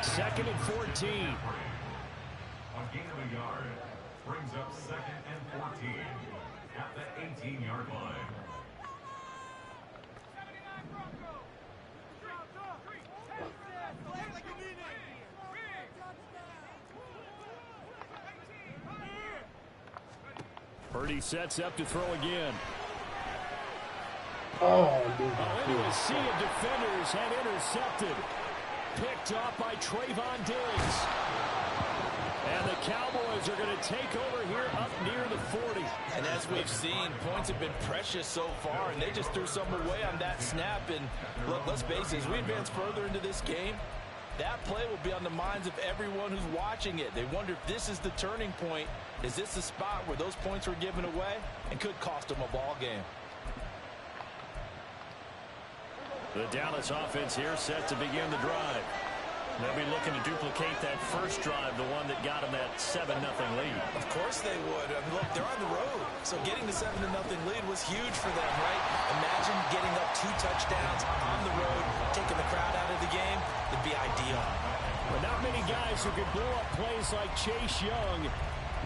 2nd and 14. A gain of a yard brings up 2nd and 14 at the 18-yard line. Purdy sets up to throw again. Oh, Into a sea of defenders and intercepted. Picked off by Trayvon Diggs. And the Cowboys are going to take over here up near the 40. And as we've seen, points have been precious so far, and they just threw some away on that snap. And look, let's face it, as we advance further into this game, that play will be on the minds of everyone who's watching it. They wonder if this is the turning point. Is this the spot where those points were given away and could cost them a ball game? The Dallas offense here set to begin the drive. They'll be looking to duplicate that first drive, the one that got them that 7-0 lead. Of course they would. I mean, look, they're on the road. So getting the 7-0 lead was huge for them, right? Imagine getting up 2 touchdowns on the road, taking the crowd out of the game. It'd be ideal. But not many guys who could blow up plays like Chase Young.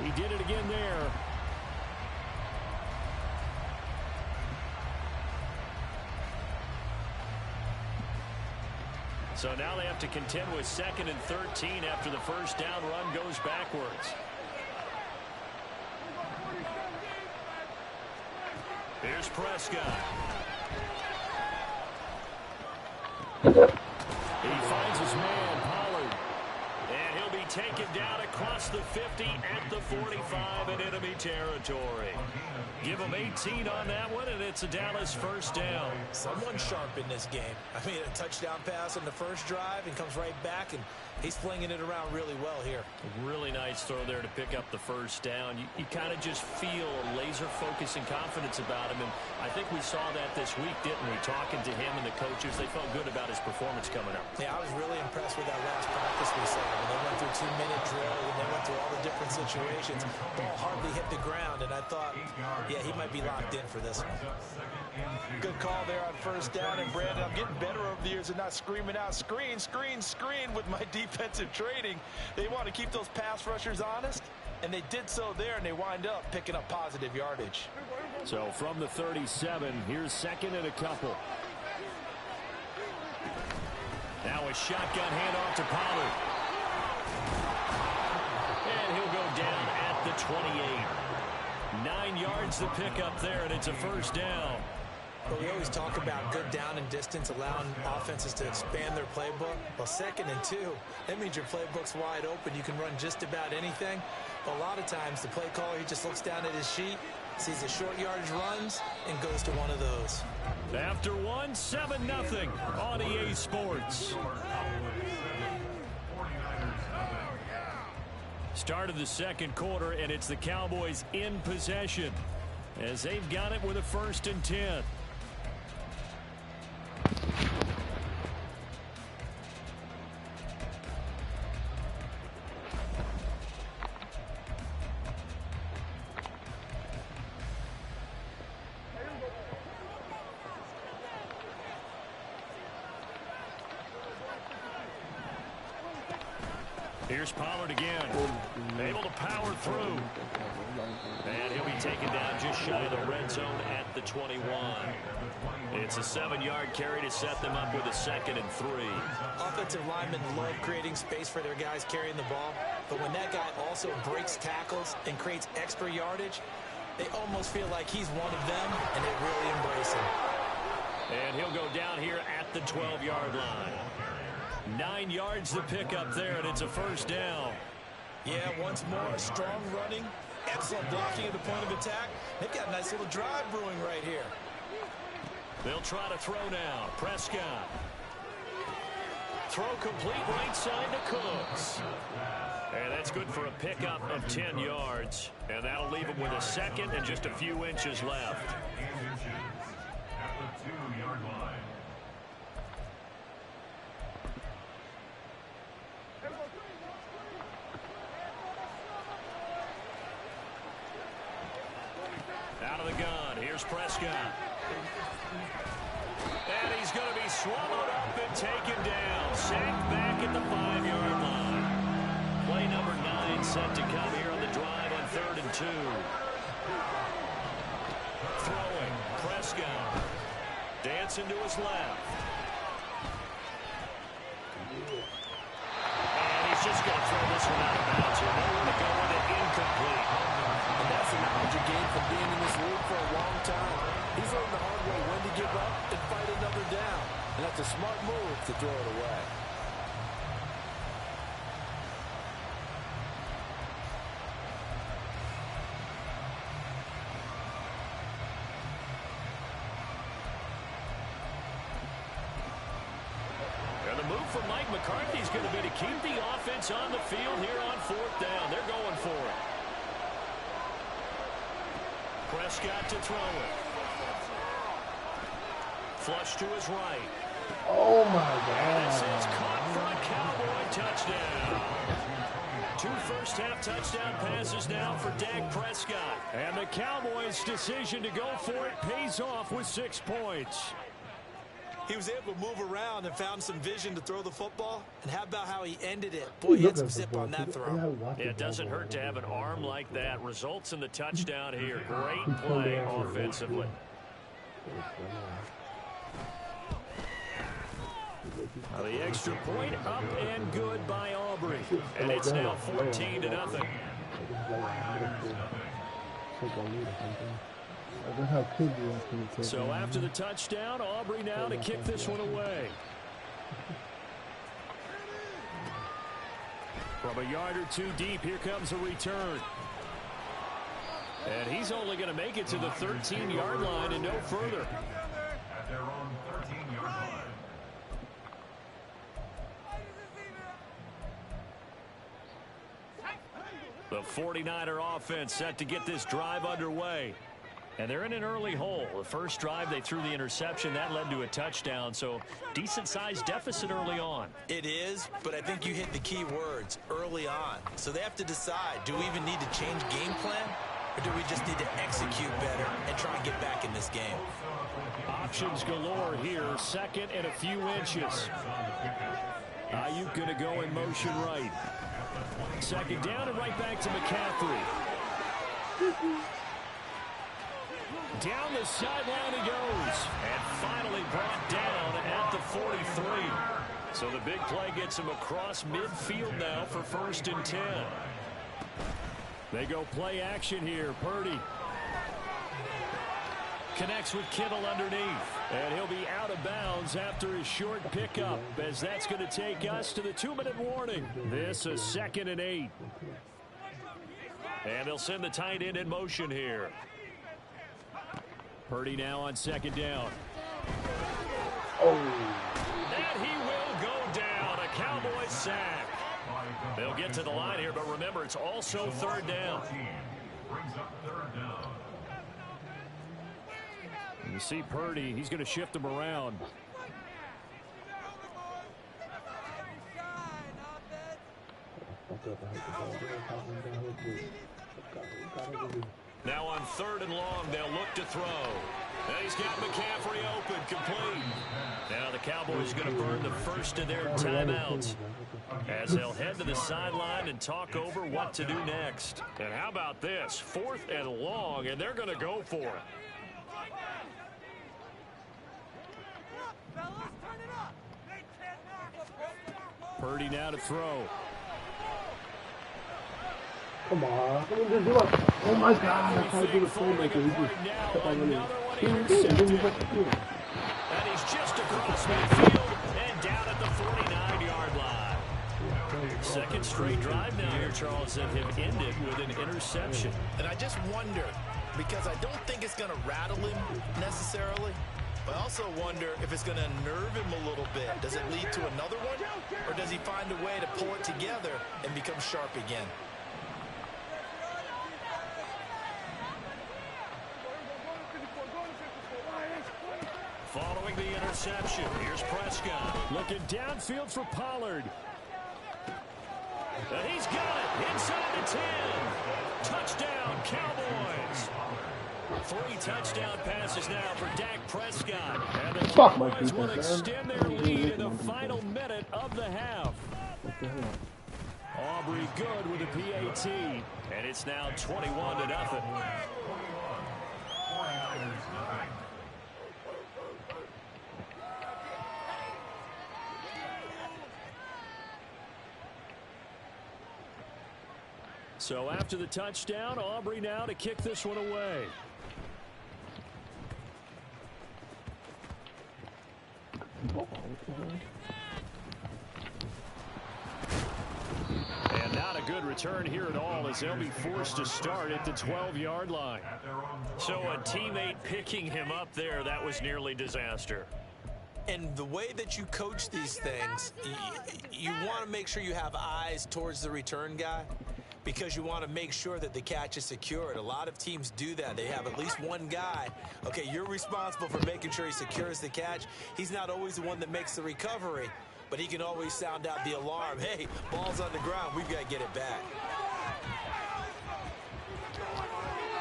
He did it again there. So now they have to contend with 2nd and 13 after the first down run goes backwards. Here's Prescott. He finds his man, Pollard. And he'll be taken down across the 50 at the 45 in enemy territory. Give him 18 on that one, and it's a Dallas first down. Someone sharp in this game. I mean, a touchdown pass on the first drive and comes right back, and he's flinging it around really well here. Really nice throw there to pick up the first down. You kind of just feel a laser focus and confidence about him, and I think we saw that this week, didn't we? Talking to him and the coaches, they felt good about his performance coming up. Yeah, I was really impressed with that last practice we saw. When they went through 2-minute drill, and they went through all the different situations, ball hardly hit the ground, and I thought, yeah, he might be locked in for this one. Good call there on first down, and Brandon, I'm getting better over the years and not screaming out screen, screen, screen with my defensive training. They want to keep those pass rushers honest, and they did so there, and they wind up picking up positive yardage. So from the 37, here's 2nd and a couple. Now a shotgun handoff to Pollard. And he'll go down at the 28. 9 yards to pick up there, and it's a first down. But we always talk about good down and distance, allowing offenses to expand their playbook. Well, 2nd and 2, that means your playbook's wide open. You can run just about anything. But a lot of times, the play caller, he just looks down at his sheet, sees the short yardage runs, and goes to one of those. After one, 7-0 on EA Sports. Start of the second quarter, and it's the Cowboys in possession as they've got it with a 1st and 10. Here's Pollard again, able to power through. And he'll be taken down just shy of the red zone at the 21. It's a 7-yard carry to set them up with a 2nd and 3. Offensive linemen love creating space for their guys carrying the ball, but when that guy also breaks tackles and creates extra yardage, they almost feel like he's one of them, and they really embrace him. And he'll go down here at the 12-yard line. 9 yards to pick up there, and it's a first down. Yeah, once more, strong running, excellent blocking at the point of attack. They've got a nice little drive brewing right here. They'll try to throw now. Prescott. Throw complete right side to Cooks. And that's good for a pickup of 10 yards. And that'll leave him with a 2nd and just a few inches left. At the 2-yard line. Out of the gun, here's Prescott. And he's going to be swallowed up and taken down. Sacked back at the 5-yard line. Play number 9 set to come here on the drive on 3rd and 2. Throwing, Prescott. Dancing to his left. And he's just going to throw this one out of bounds here. Nowhere to go with it, incomplete. And that's the knowledge you gain from being in this league for a long time. He's learned the hard way when to give up and fight another down. And that's a smart move to throw it away. And the move from Mike McCarthy is going to be to keep the offense on the field here on 4th down. They're going for it. Prescott to throw it. Flush to his right. Oh my And this is God. caught for a Cowboy touchdown. 2 first-half touchdown passes now for Dak Prescott. And the Cowboys' decision to go for it pays off with 6 points. He was able to move around and found some vision to throw the football. And how about how he ended it? Boy, he had some zip on that throw. It doesn't hurt to have an arm like that. Results in the touchdown here. Great play offensively. The extra point up and good by Aubrey. And it's now 14-0. So after the touchdown, Aubrey now to kick this one away. From a yard or 2 deep, here comes a return. And he's only going to make it to the 13-yard line and no further. At their own 13-yard line. The 49er offense set to get this drive underway. And they're in an early hole. The first drive, they threw the interception. That led to a touchdown. So decent-sized deficit early on. It is, but I think you hit the key words, early on. So they have to decide, do we even need to change game plan? Or do we just need to execute better and try and get back in this game? Options galore here. Second and a few inches. Ayuk going to go in motion right. Second down and right back to McCaffrey. Down the sideline he goes. And finally brought down at the 43. So the big play gets him across midfield now for 1st and 10. They go play action here. Purdy connects with Kittle underneath. And he'll be out of bounds after his short pickup, as that's going to take us to the 2-minute warning. This is 2nd and 8. And they'll send the tight end in motion here. Purdy now on 2nd down. And he will go down. A Cowboys sack. They'll get to the line here, but remember, it's also 3rd down. Brings up 3rd down. You see Purdy, he's going to shift him around. Now on 3rd and long, they'll look to throw. And he's got McCaffrey open, complete. Now the Cowboys are going to burn the first of their timeouts as they'll head to the sideline and talk over what to do next. And how about this? 4th and long, and they're going to go for it. Purdy now to throw. Come on. Oh my God. I tried to do the playmaker. He just kept on running. And he's just across midfield and down at the 49-yard line. 2nd straight drive now here, Charles, that have ended with an interception. And I just wonder, because I don't think it's going to rattle him necessarily, but I also wonder if it's going to nerve him a little bit. Does it lead to another one? Or does he find a way to pull it together and become sharp again? Following the interception, here's Prescott. Looking downfield for Pollard. And he's got it inside the 10. Touchdown, Cowboys. 3 touchdown passes now for Dak Prescott. And the Cowboys will extend their lead in the final minute of the half. Aubrey good with a PAT. And it's now 21-0. So after the touchdown, Aubrey now to kick this one away. And not a good return here at all, as they'll be forced to start at the 12-yard line. So a teammate picking him up there, that was nearly disaster. And the way that you coach these things, you want to make sure you have eyes towards the return guy. because you want to make sure that the catch is secured. A lot of teams do that. They have at least one guy. Okay, you're responsible for making sure he secures the catch. He's not always the one that makes the recovery, but he can always sound out the alarm. Hey, ball's on the ground. We've got to get it back.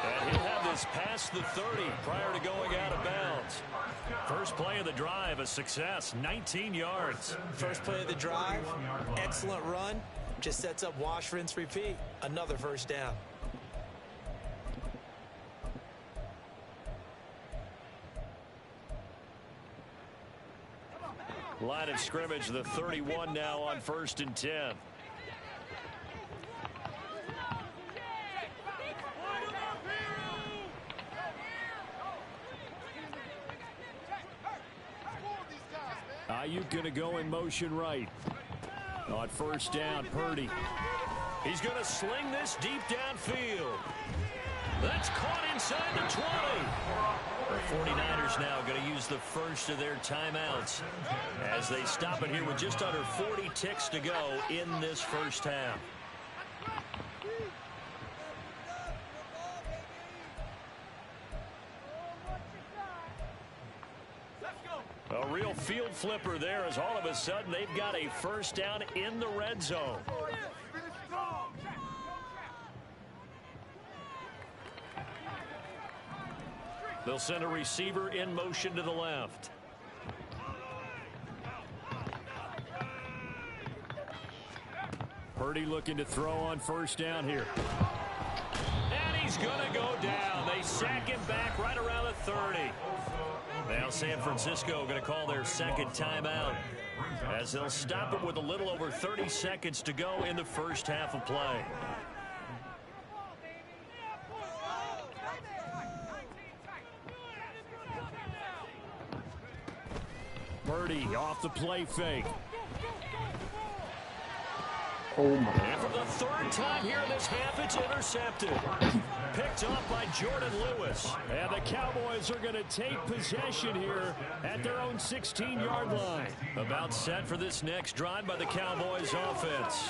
And he'll have this past the 30 prior to going out of bounds. First play of the drive, a success, 19 yards. First play of the drive, excellent run. Just sets up wash, rinse, repeat. Another first down. Line of scrimmage, the 31 now on 1st and 10. Ayuk going to go in motion right. On 1st down, Purdy. He's going to sling this deep downfield. That's caught inside the 20. The 49ers now going to use the first of their timeouts as they stop it here with just under 40 ticks to go in this first half. A real field flipper there as all of a sudden they've got a first down in the red zone. They'll send a receiver in motion to the left. Purdy looking to throw on 1st down here. And he's going to go down. They sack him back right around the 30. Now San Francisco going to call their second timeout as they'll stop it with a little over 30 seconds to go in the first half of play. Purdy off the play fake. Oh my. And for the 3rd time here in this half, it's intercepted. Picked off by Jordan Lewis. And the Cowboys are going to take possession here at their own 16-yard line. About set for this next drive by the Cowboys offense.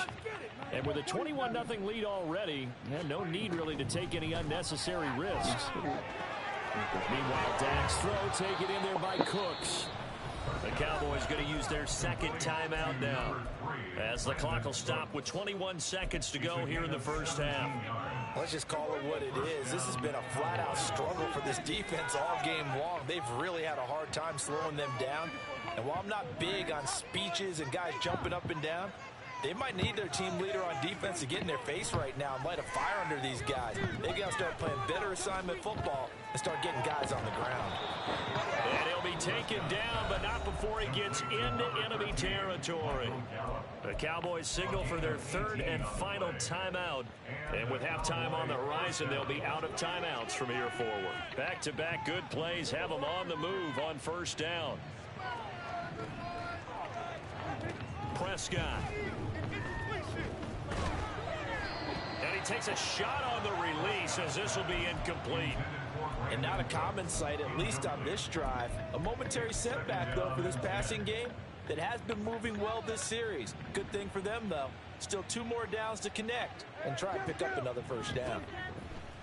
And with a 21-0 lead already, no need really to take any unnecessary risks. Meanwhile, Dak's throw taken in there by Cooks. The Cowboys going to use their second timeout now as the clock will stop with 21 seconds to go here in the first half. Let's just call it what it is. This has been a flat-out struggle for this defense all game long. They've really had a hard time slowing them down. And while I'm not big on speeches and guys jumping up and down, they might need their team leader on defense to get in their face right now and light a fire under these guys. They've got to start playing better assignment football and start getting guys on the ground. And he'll be taken down, but not before he gets into enemy territory. The Cowboys signal for their 3rd and final timeout. And with halftime on the horizon, they'll be out of timeouts from here forward. Back-to-back good plays have them on the move on 1st down. Prescott. And he takes a shot on the release as this will be incomplete. And not a common sight, at least on this drive. A momentary setback, though, for this passing game that has been moving well this series. Good thing for them, though. Still 2 more downs to connect and try and pick up another first down.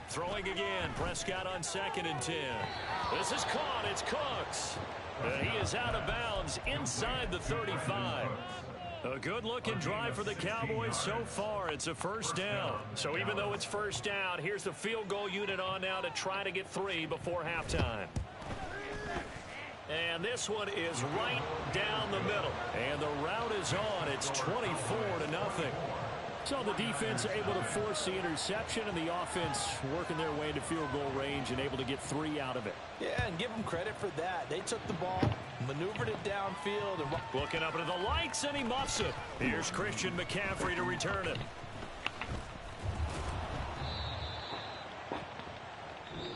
Throwing again, Prescott on 2nd and 10. This is caught, it's Cooks. He is out of bounds inside the 35. A good-looking drive for the Cowboys so far. It's a first down. So even though it's first down, here's the field goal unit on now to try to get 3 before halftime. And this one is right down the middle. And the route is on. It's 24-0. So the defense able to force the interception, and the offense working their way into field goal range and able to get 3 out of it. Yeah, and give them credit for that. They took the ball, maneuvered it downfield. And looking up into the lights, and he muffs it. Here's Christian McCaffrey to return it.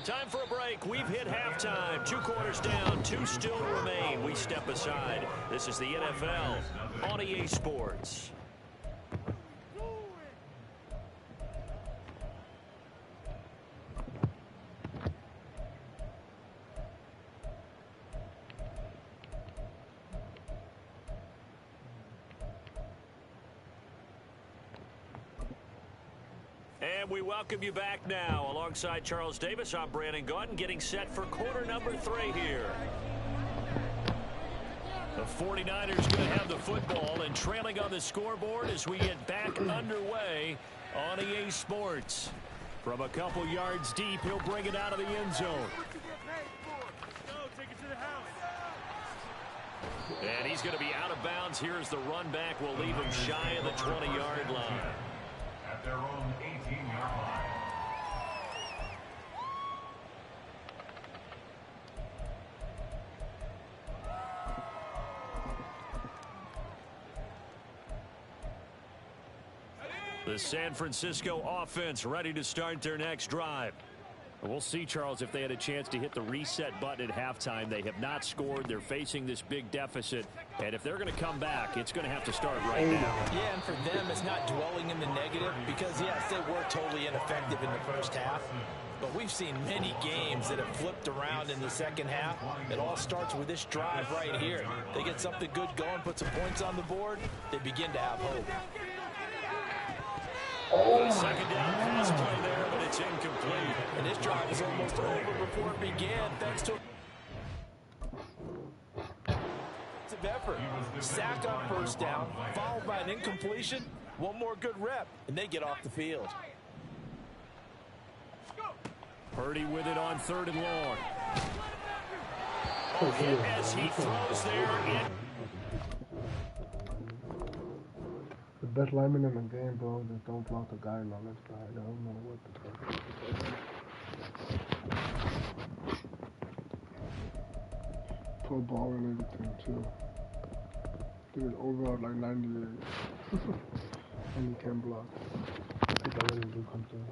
Time for a break. We've hit halftime. 2 quarters down, 2 still remain. We step aside. This is the NFL on EA Sports. And we welcome you back now. Alongside Charles Davis, I'm Brandon Gaudin, getting set for quarter number 3 here. The 49ers going to have the football and trailing on the scoreboard as we get back underway on EA Sports. From a couple yards deep, he'll bring it out of the end zone. And he's going to be out of bounds. Here's the run back. We'll leave him shy of the 20-yard line. At their own 18-yard line. The San Francisco offense ready to start their next drive. We'll see, Charles, if they had a chance to hit the reset button at halftime. They have not scored. They're facing this big deficit. And if they're going to come back, it's going to have to start right now. Yeah, and for them, it's not dwelling in the negative because, yes, they were totally ineffective in the first half. But we've seen many games that have flipped around in the second half. It all starts with this drive right here. They get something good going, put some points on the board, they begin to have hope. The second down pass play there, but it's incomplete. And this drive is almost over before it began, thanks to effort. Sack on first down, followed by an incompletion. One more good rep, and they get off the field. Purdy with it on 3rd and long. Hit as he throws there. The best lineman in the game, bro. Just don't block the guy on this side. I don't know what the fuck. Pro ball and everything too. Dude, overall like 98. And he can block. I think I really do come through.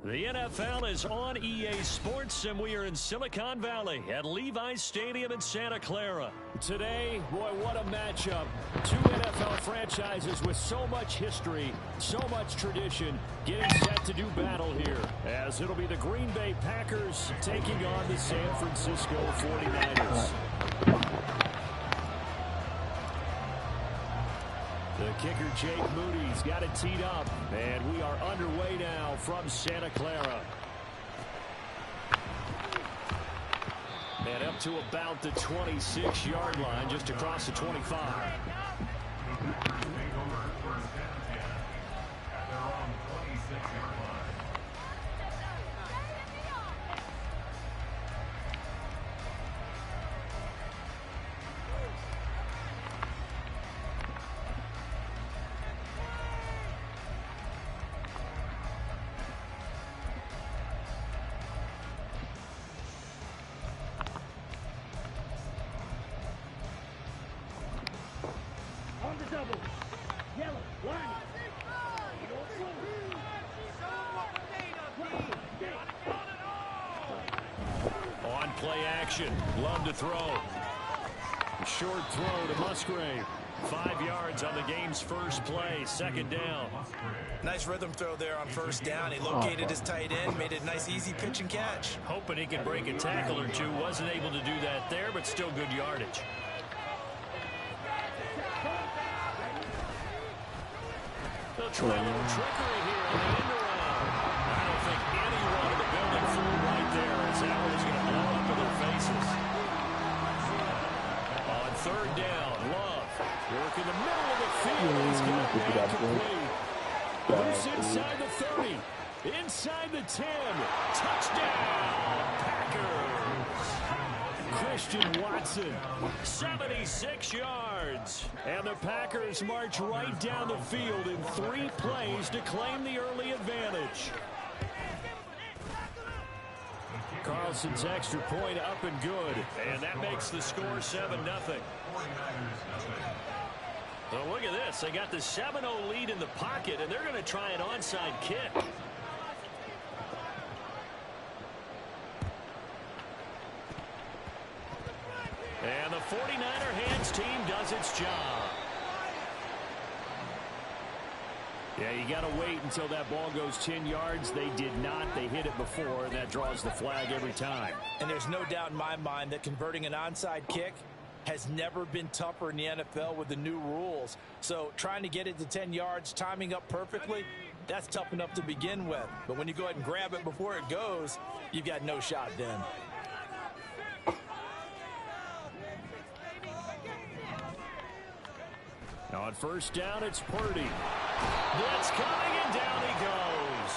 The NFL is on EA Sports, and we are in Silicon Valley at Levi's Stadium in Santa Clara. Today, boy, what a matchup. Two NFL franchises with so much history, so much tradition, getting set to do battle here, as it'll be the Green Bay Packers taking on the San Francisco 49ers. The kicker, Jake Moody's got it teed up, and we are underway now from Santa Clara. And up to about the 26-yard line, just across the 25. action. Love to throw. A short throw to Musgrave. 5 yards on the game's first play. Second down. Nice rhythm throw there on first down. He located his tight end, made it a nice, easy pitch and catch. Hoping he could break a tackle or two. Wasn't able to do that there, but still good yardage. They'll try a little trickery here in the end around. I don't think anyone in the building flew right there, as that one is going to blow up in their faces. On third down, Love. Work in the middle of the field. He's got that complete. Loose inside the 30. Inside the 10. Touchdown, Packers. Christian Watson, 76 yards. And the Packers march right down the field in 3 plays to claim the early advantage. Carlson's extra point up and good. And that makes the score 7-0. Well, look at this. They got the 7-0 lead in the pocket, and they're going to try an onside kick. And the 49er hands team does its job. Yeah, you got to wait until that ball goes 10 yards. They did not. They hit it before, and that draws the flag every time. And there's no doubt in my mind that converting an onside kick has never been tougher in the NFL with the new rules. So trying to get it to 10 yards, timing up perfectly, that's tough enough to begin with. But when you go ahead and grab it before it goes, you've got no shot then. Now on first down, it's Purdy. Blitz coming, and down he goes.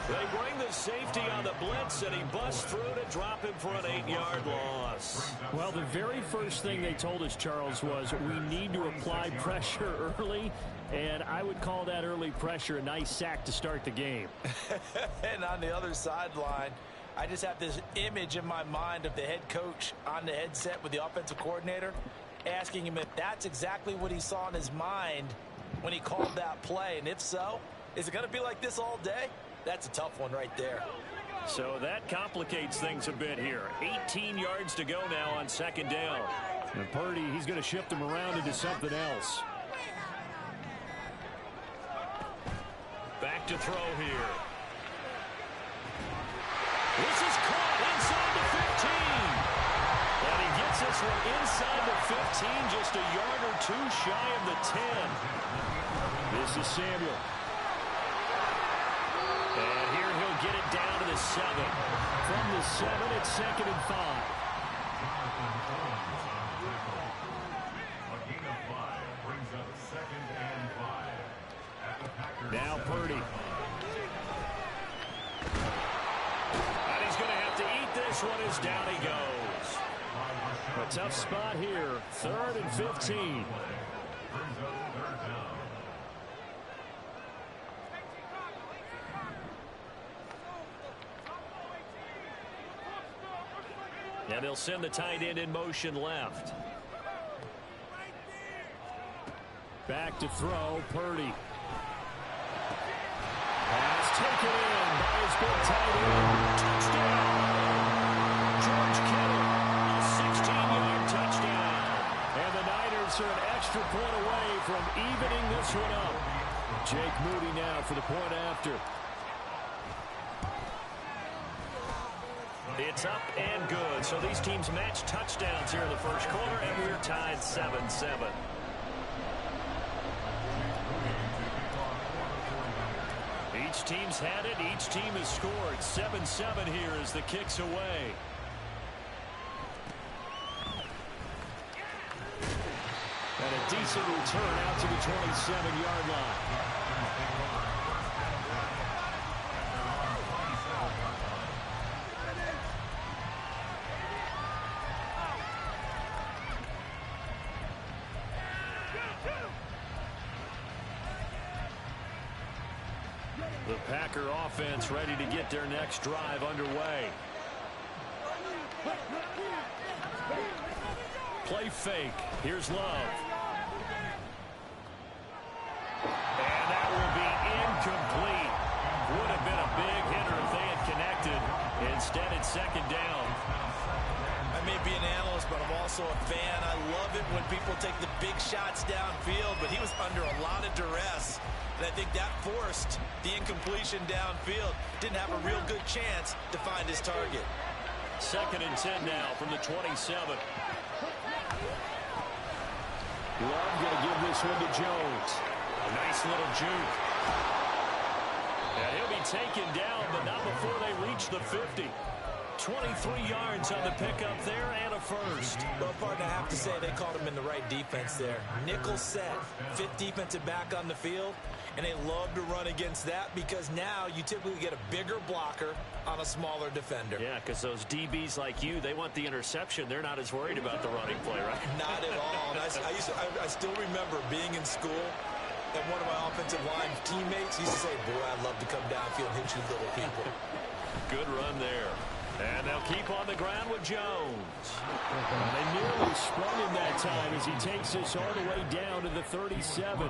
They bring the safety on the blitz, and he busts through to drop him for an 8-yard loss. Well, the very first thing they told us, Charles, was we need to apply pressure early, and I would call that early pressure a nice sack to start the game. And on the other sideline, I just have this image in my mind of the head coach on the headset with the offensive coordinator, asking him if that's exactly what he saw in his mind when he called that play. And if so, is it going to be like this all day? That's a tough one right there. So that complicates things a bit here. 18 yards to go now on second down. And Purdy, he's going to shift him around into something else. Back to throw here. This is caught inside the 15. And he gets this one inside the 15, just a yard or two shy of the 10. This is Samuel. And here he'll get it down to the 7. From the 7, it's 2nd and 5. A gain of 5 brings up 2nd and 5. At the Packers. Now Purdy. And he's going to have to eat this one as down he goes. A tough spot here. 3rd and 15. Brings up 3rd down. And they'll send the tight end in motion left. Back to throw, Purdy. Pass taken in by his big tight end. Touchdown! George Kittle, a 16-yard touchdown. And the Niners are an extra point away from evening this one up. Jake Moody now for the point after. It's up and good. So these teams match touchdowns here in the first quarter, and we're tied 7-7. Each team's had it. Each team has scored. 7-7 here as the kick's away. And a decent return out to the 27-yard line. The Packer offense ready to get their next drive underway. Play fake. Here's Love. And that will be incomplete. Would have been a big hitter if they had connected. Instead, it's 2nd down. also a fan. I love it when people take the big shots downfield, but he was under a lot of duress. And I think that forced the incompletion downfield. Didn't have a real good chance to find his target. 2nd and 10 now from the 27. Love going to give this one to Jones. A nice little juke. And he'll be taken down, but not before they reach the 50. 23 yards on the pickup there and a first. Well, partner, I have to say they called him in the right defense there. Nickel set, 5th defensive back on the field, and they love to run against that because now you typically get a bigger blocker on a smaller defender. Yeah, because those DBs like you, they want the interception. They're not as worried about the running play, right? Not at all. And I still remember being in school, and one of my offensive line teammates used to say, boy, I'd love to come downfield and hit you little people. Good run there. And they'll keep on the ground with Jones. And they nearly sprung him that time as he takes this all the way down to the 37.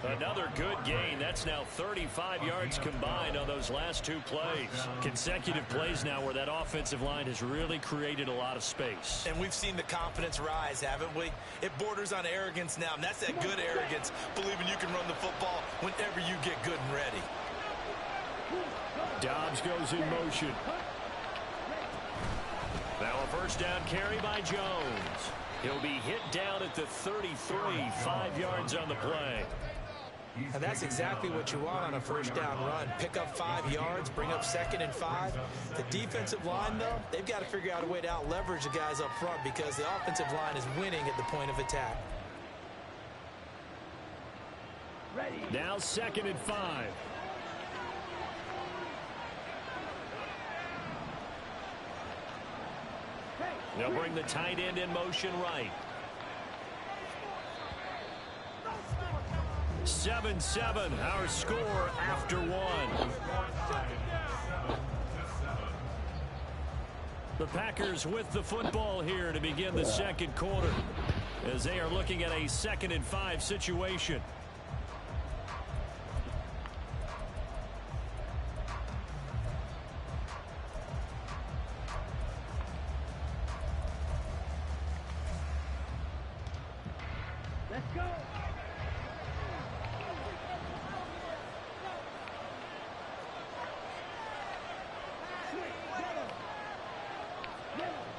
Another good gain. That's now 35 yards combined on those last 2 plays. Consecutive plays now where that offensive line has really created a lot of space. And we've seen the confidence rise, haven't we? It borders on arrogance now, and that's that good arrogance, believing you can run the football whenever you get good and ready. Dobbs goes in motion. Now a first down carry by Jones. He'll be hit down at the 33, 5 yards on the play. And that's exactly what you want on a first down run. Pick up 5 yards, bring up 2nd and 5. The defensive line, though, they've got to figure out a way to out-leverage the guys up front because the offensive line is winning at the point of attack. Now 2nd and 5. They'll bring the tight end in motion right. 7-7, our score after 1. The Packers with the football here to begin the 2nd quarter as they are looking at a 2nd and 5 situation.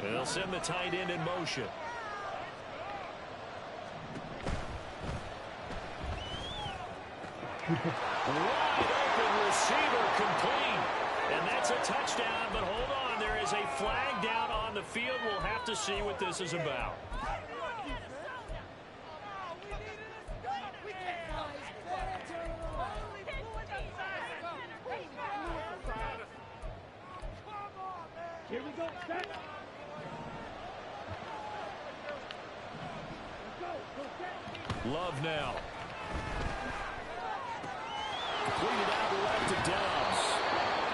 They'll send the tight end in motion. Wide open receiver complete. And that's a touchdown, but hold on. There is a flag down on the field. We'll have to see what this is about. Here we go. Set. Love now. Completed out left to Dobbs.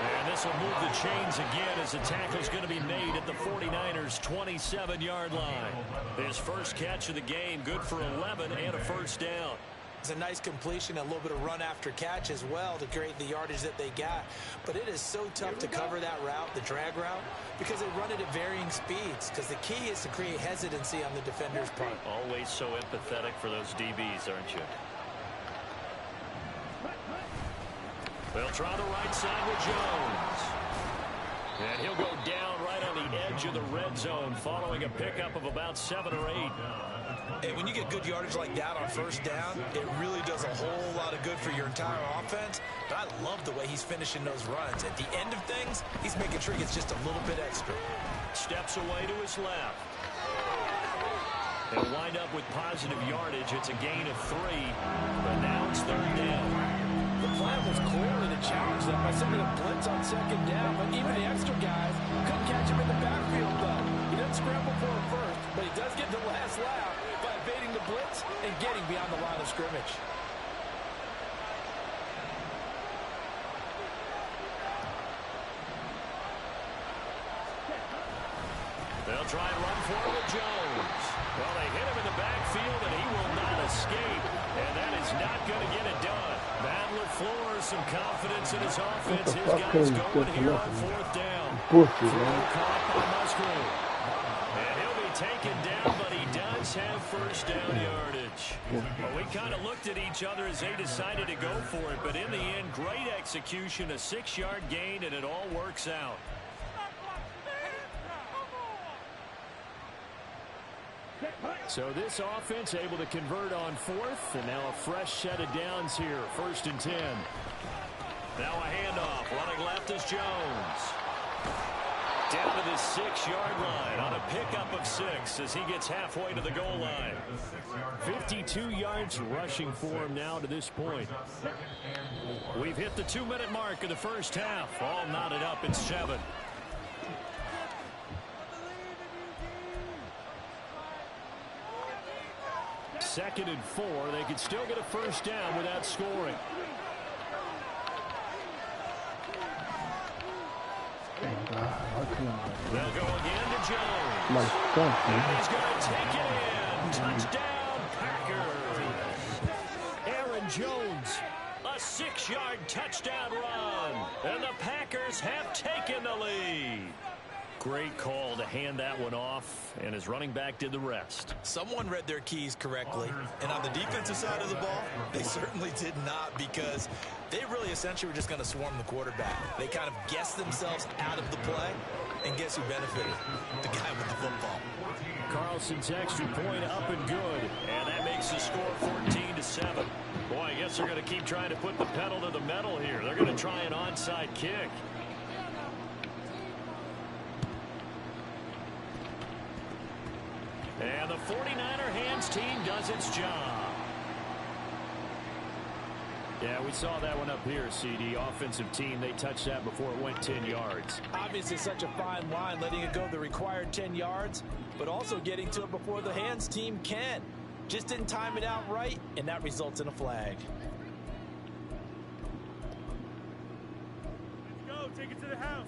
And this will move the chains again as the tackle's going to be made at the 49ers' 27-yard line. His first catch of the game, good for 11 and a first down. It's a nice completion, a little bit of run after catch as well to create the yardage that they got. But it is so tough to cover that route, the drag route, because they run it at varying speeds. Because the key is to create hesitancy on the defender's part. Always so empathetic for those DBs, aren't you? They'll try the right side with Jones. And he'll go down right on the edge of the red zone following a pickup of about 7 or 8. And when you get good yardage like that on first down, it really does a whole lot of good for your entire offense. But I love the way he's finishing those runs. At the end of things, he's making sure he gets just a little bit extra. Steps away to his left. They'll wind up with positive yardage. It's a gain of 3. But now it's 3rd down. The plan was clearly to challenge them by sending a blitz on 2nd down, but even the extra guys couldn't catch him in the backfield, though. He doesn't scramble for him first, but he does get the last laugh by evading the blitz and getting beyond the line of scrimmage. They'll try and run for it with Jones. Well, they hit him in the backfield, and he will not escape. And that is not going to get it done. Matt LaFleur, some confidence in his offense. His guys going here on 4th down. Caught by Musgrave. And he'll be taken down, but he does have first down yardage. Well, we kind of looked at each other as they decided to go for it, but in the end, great execution, a 6-yard gain, and it all works out. So this offense able to convert on 4th, and now a fresh set of downs here, 1st and 10. Now a handoff, running left is Jones. Down to the 6-yard line on a pickup of 6 as he gets halfway to the goal line. 52 yards rushing for him now to this point. We've hit the 2-minute mark of the first half, all knotted up at 7. Second and 4. They could still get a first down without scoring. They'll go again to Jones. My God, and he's going to take it in. Touchdown, Packers. Aaron Jones, a 6-yard touchdown run. And the Packers have taken the lead. Great call to hand that one off, and his running back did the rest. Someone read their keys correctly, and on the defensive side of the ball, they certainly did not, because they really essentially were just going to swarm the quarterback. They kind of guessed themselves out of the play, and guess who benefited? The guy with the football. Carlson's extra point up and good, and that makes the score 14-7. Boy, I guess they're going to keep trying to put the pedal to the metal here. They're going to try an onside kick. And the 49er hands team does its job. Yeah, we saw that one up here, CD. Offensive team, they touched that before it went 10 yards. Obviously such a fine line, letting it go the required 10 yards, but also getting to it before the hands team can. Just didn't time it out right, and that results in a flag. Let's go. Take it to the house.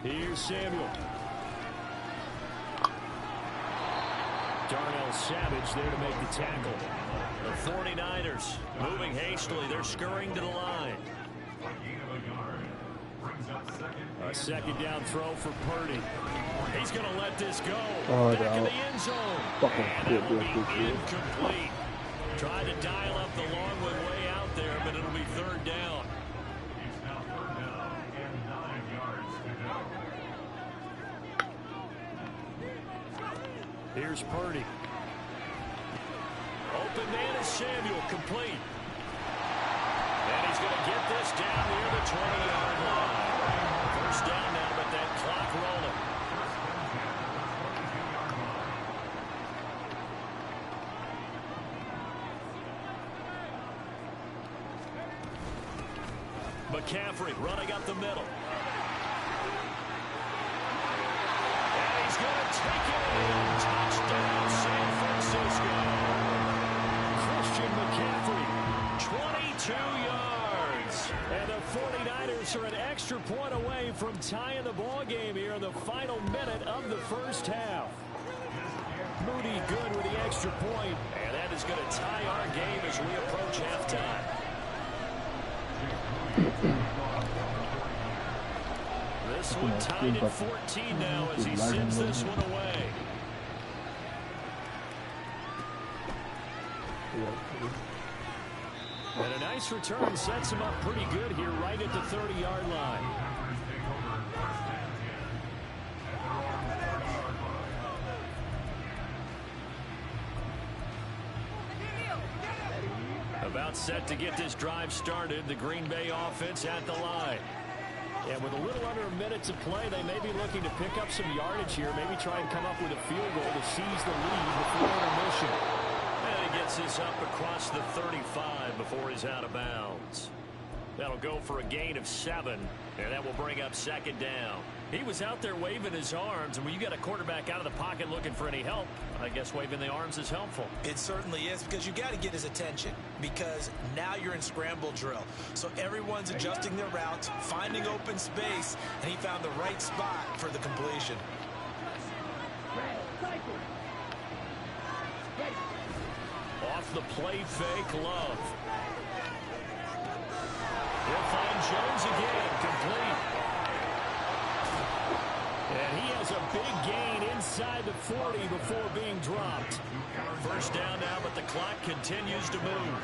Here's Samuel. Darnell Savage there to make the tackle. The 49ers moving hastily. They're scurrying to the line. A second down throw for Purdy. He's going to let this go. Back in the end zone. And it will be incomplete. Trying to dial up the long way out there, but it'll be third down. Here's Purdy. Open man is Samuel, complete. And he's going to get this down near the 20-yard line. First down now, but that clock rolling. McCaffrey running up the middle. And he's going to take it in. Touchdown, San Francisco. Christian McCaffrey, 22 yards. And the 49ers are an extra point away from tying the ball game here in the final minute of the first half. Moody good with the extra point, and that is going to tie our game as we approach halftime. This one tied at 14 now as he sends this one away. And a nice return sets him up pretty good here right at the 30-yard line. About set to get this drive started, the Green Bay offense at the line. And with a little under a minute to play, they may be looking to pick up some yardage here, maybe try and come up with a field goal to seize the lead before intermission. And he gets this up across the 35 before he's out of bounds. That'll go for a gain of 7, and that will bring up second down. He was out there waving his arms, and when you got a quarterback out of the pocket looking for any help, I guess waving the arms is helpful. It certainly is, because you got to get his attention, because now you're in scramble drill. So everyone's adjusting their routes, finding open space, and he found the right spot for the completion. Off the play fake, Love. He'll find Jones again, complete. And he has a big gain inside the 40 before being dropped. First down now, but the clock continues to move.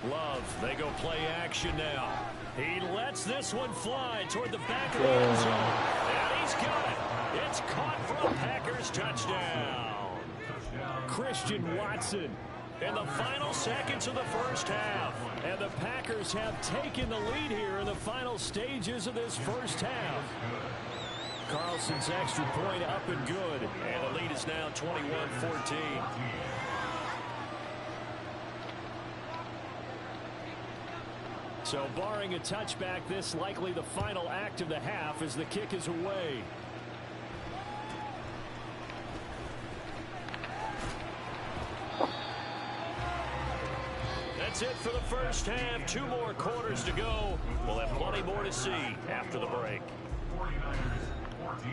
Love, they go play action now. He lets this one fly toward the back of the end zone. And he's got it. It's caught for a Packers touchdown. Christian Watson in the final seconds of the first half. And the Packers have taken the lead here in the final stages of this first half. Carlson's extra point up and good. And the lead is now 21-14. So barring a touchback, this likely the final act of the half as the kick is away. That's it for the first half. 2 more quarters to go. We'll have plenty more to see after the break. 49ers 14.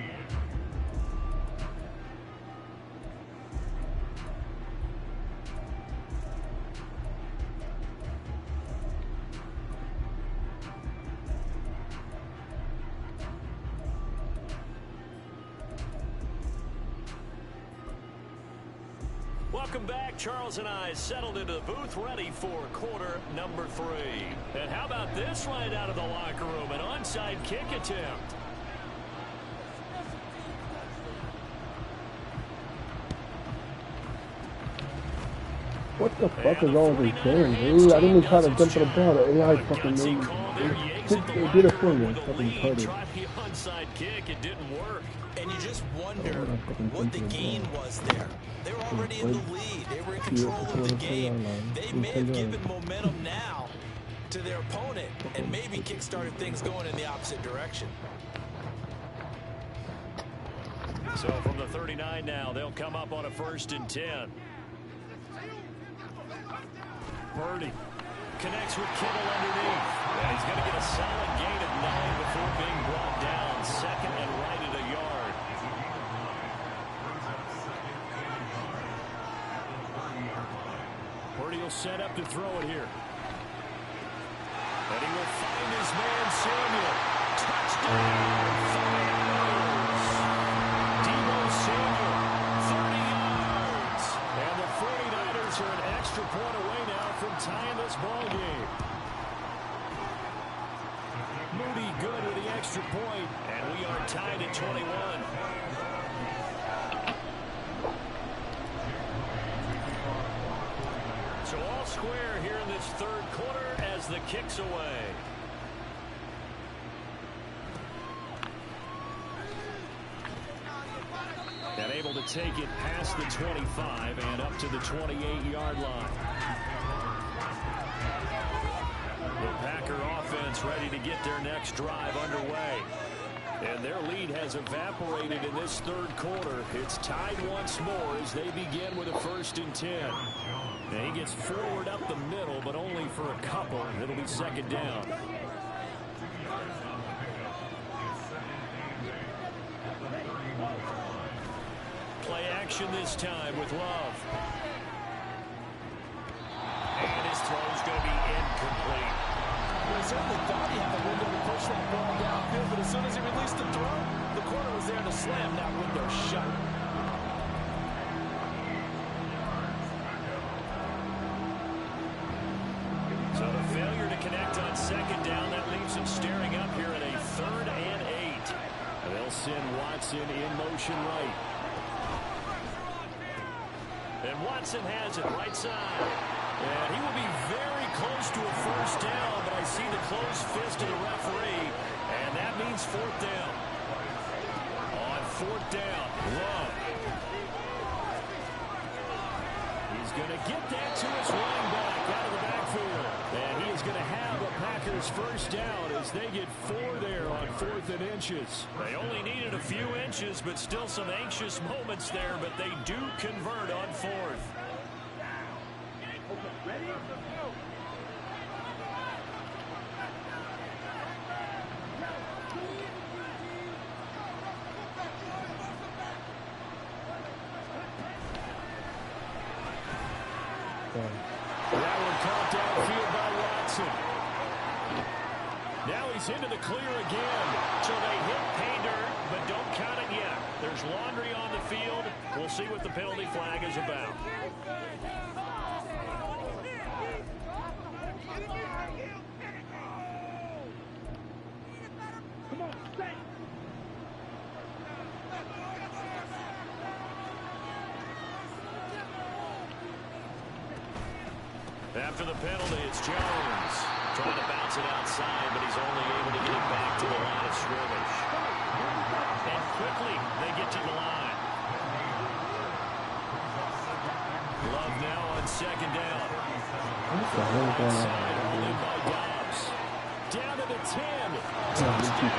Welcome back. Charles and I settled into the booth ready for quarter number 3. And how about this right out of the locker room? An onside kick attempt. What the fuck is all this doing, dude? I didn't even try to jump to the ball. The AI fucking made me. They did it for me. Fucking retarded. Tried the onside kick. It didn't work. And you just wonder what the gain was there. They were already in the lead. They were in control of the game. They may have given momentum now to their opponent and maybe kick-started things going in the opposite direction. So from the 39 now, they'll come up on a 1st and 10. Purdy connects with Kittle underneath. And he's going to get a solid gain of 9 before being brought down. Second and right at a yard. Purdy will set up to throw it here. And he will find his man Samuel. Touchdown! 49ers. Deebo Samuel, 30 yards. And the 49ers are an extra point away now from tying this ball game. Moody good with the extra point, and we are tied at 21. So all square here in this 3rd quarter as the kick's away. And able to take it past the 25 and up to the 28-yard line. The Packer offense ready to get their next drive underway. And their lead has evaporated in this 3rd quarter. It's tied once more as they begin with a 1st and 10. And he gets forward up the middle, but only for a couple. It'll be 2nd down. Play action this time with Love. And his throw's going to be incomplete. Well, he certainly thought he had the window to push that ball downfield, but as soon as he released the throw, the corner was there to slam that window shut. So the failure to connect on 2nd down, that leaves him staring up here at a 3rd and 8. They'll send Watson in motion right. And Watson has it right side. And he will be very close to a 1st down, but I see the closed fist of the referee, and that means 4th down. On 4th down, Love. He's going to get that to his running back out of the backfield. And he is going to have a Packers 1st down as they get 4 there on 4th and inches. They only needed a few inches, but still some anxious moments there, but they do convert on 4th. That one caught downfield by Watson. Now he's into the clear again. So they hit pay dirt, but don't count it yet. There's laundry on the field. We'll see what the penalty flag is about. After the penalty, it's Jones. Trying to bounce it outside, but he's only able to get it back to the line of scrimmage. And quickly, they get to the line. Love now on second down. Outside, all in by Dobbs. Down to the 10. Touchdown,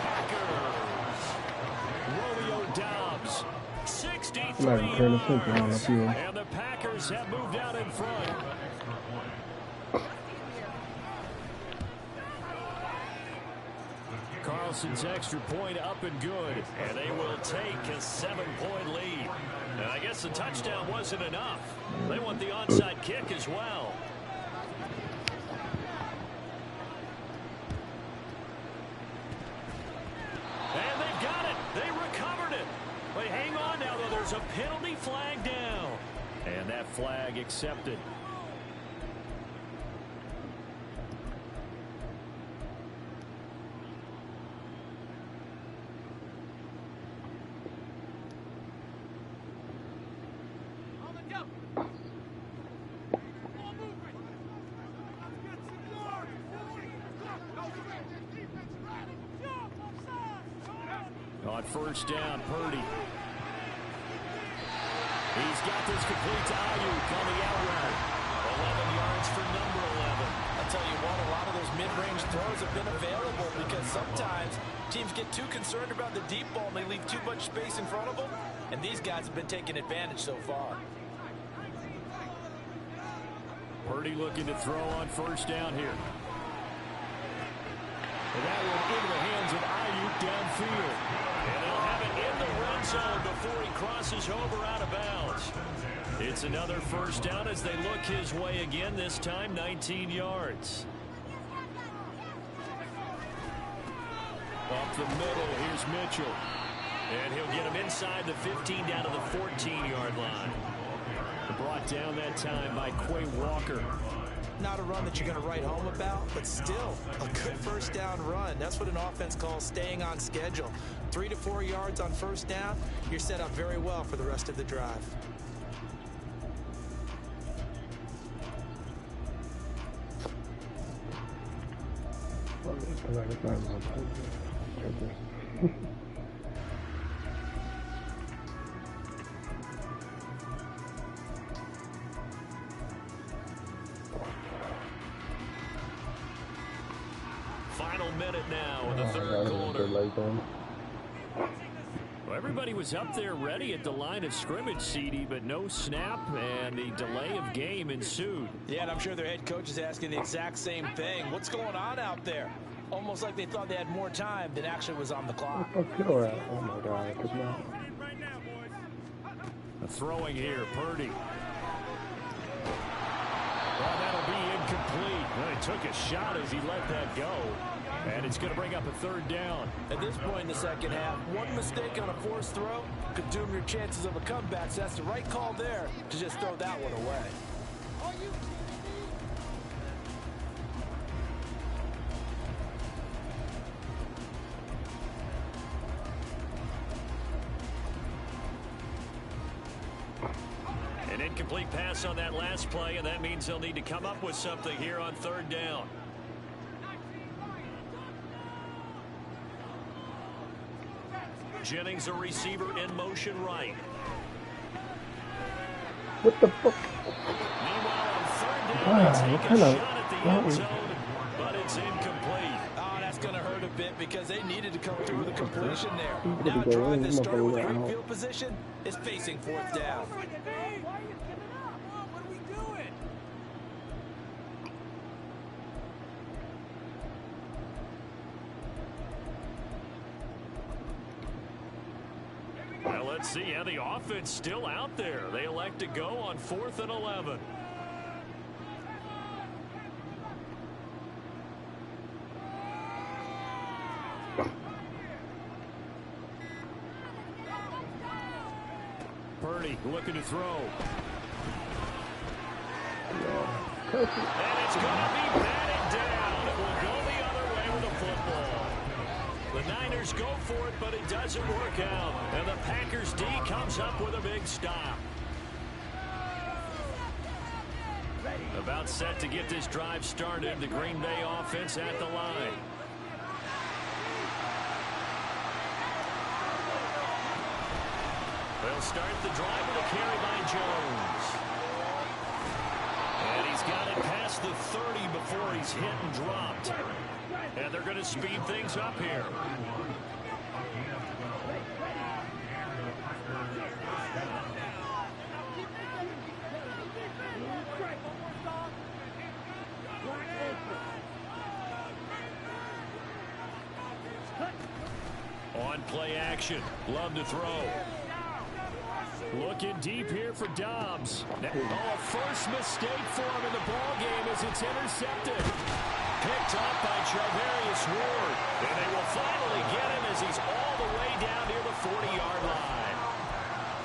Packers. Romeo Dobbs, 63 yards. And the Packers have moved out in front. Carlson's extra point up and good, and they will take a 7-point lead. And I guess the touchdown wasn't enough. They want the onside kick as well. And they've got it. They recovered it. But hang on now, though. There's a penalty flag down. And that flag accepted. On first down, Purdy. He's got this complete to Ayuk on the out route. 11 yards for number 11. I'll tell you what, a lot of those mid-range throws have been available because sometimes teams get too concerned about the deep ball and they leave too much space in front of them. And these guys have been taking advantage so far. Purdy looking to throw on first down here. And that one into the hands of Ayuk downfield. And they'll have it in the red zone before he crosses over out of bounds. It's another first down as they look his way again, this time 19 yards. Up the middle, here's Mitchell. And he'll get him inside the 15 down to the 14-yard line. Brought down that time by Quay Walker. Not a run that you're going to write home about, but still a good first down run. That's what an offense calls staying on schedule. 3 to 4 yards on first down, you're set up very well for the rest of the drive. Final minute now in the third quarter. Well, everybody was up there ready at the line of scrimmage, CD, but no snap, and the delay of game ensued. Yeah, and I'm sure their head coach is asking the exact same thing. What's going on out there? Almost like they thought they had more time than actually was on the clock. Oh my God, good now. Throwing here, Purdy. Well, that'll be incomplete. Well, he took a shot as he let that go. And it's going to bring up a third down. At this point in the second half, one mistake on a forced throw could doom your chances of a comeback. So that's the right call there to just throw that one away. An incomplete pass on that last play, and that means they'll need to come up with something here on third down. Jennings, a receiver in motion right. What the fuck? Meanwhile, on third down, they take a shot at the end zone, but it's incomplete. Oh, that's going to hurt a bit because they needed to come through with a completion there. Now a drive that started with great field position is facing fourth down. Well, let's see how the offense still out there. They elect to go on 4th and 11. Purdy looking to throw. Catch it. And it's going to be batted down. It will go the other way with the football. The Niners go for it, but it doesn't work out. And the Packers D comes up with a big stop. About set to get this drive started. The Green Bay offense at the line. They'll start the drive with a carry by Jones. And he's got it past the 30 before he's hit and dropped. And they're going to speed things up here. On play action. Love to throw. Looking deep here for Dobbs. Oh, a first mistake for him in the ball game as it's intercepted. Picked up by Charvarius Ward. And they will finally get him as he's all the way down near the 40-yard line.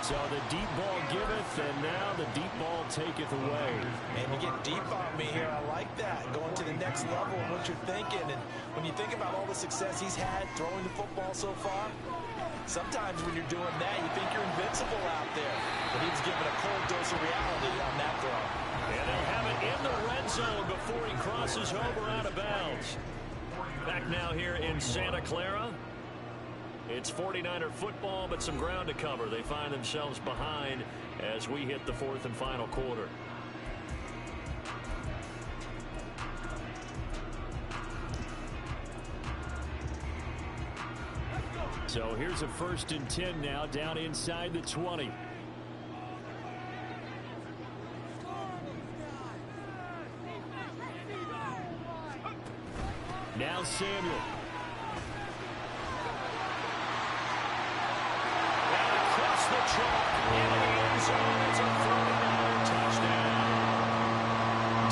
So the deep ball giveth, and now the deep ball taketh away. And you get deep on me here. I like that. Going to the next level of what you're thinking. And when you think about all the success he's had throwing the football so far, sometimes when you're doing that, you think you're invincible out there. But he was given a cold dose of reality on that throw. And they'll have it in the red zone before he crosses over out of bounds. Back now here in Santa Clara. It's 49er football, but some ground to cover. They find themselves behind as we hit the fourth and final quarter. So here's a 1st and 10 now down inside the 20. Now Samuel. The chalk into the end zone. It's a 49er touchdown.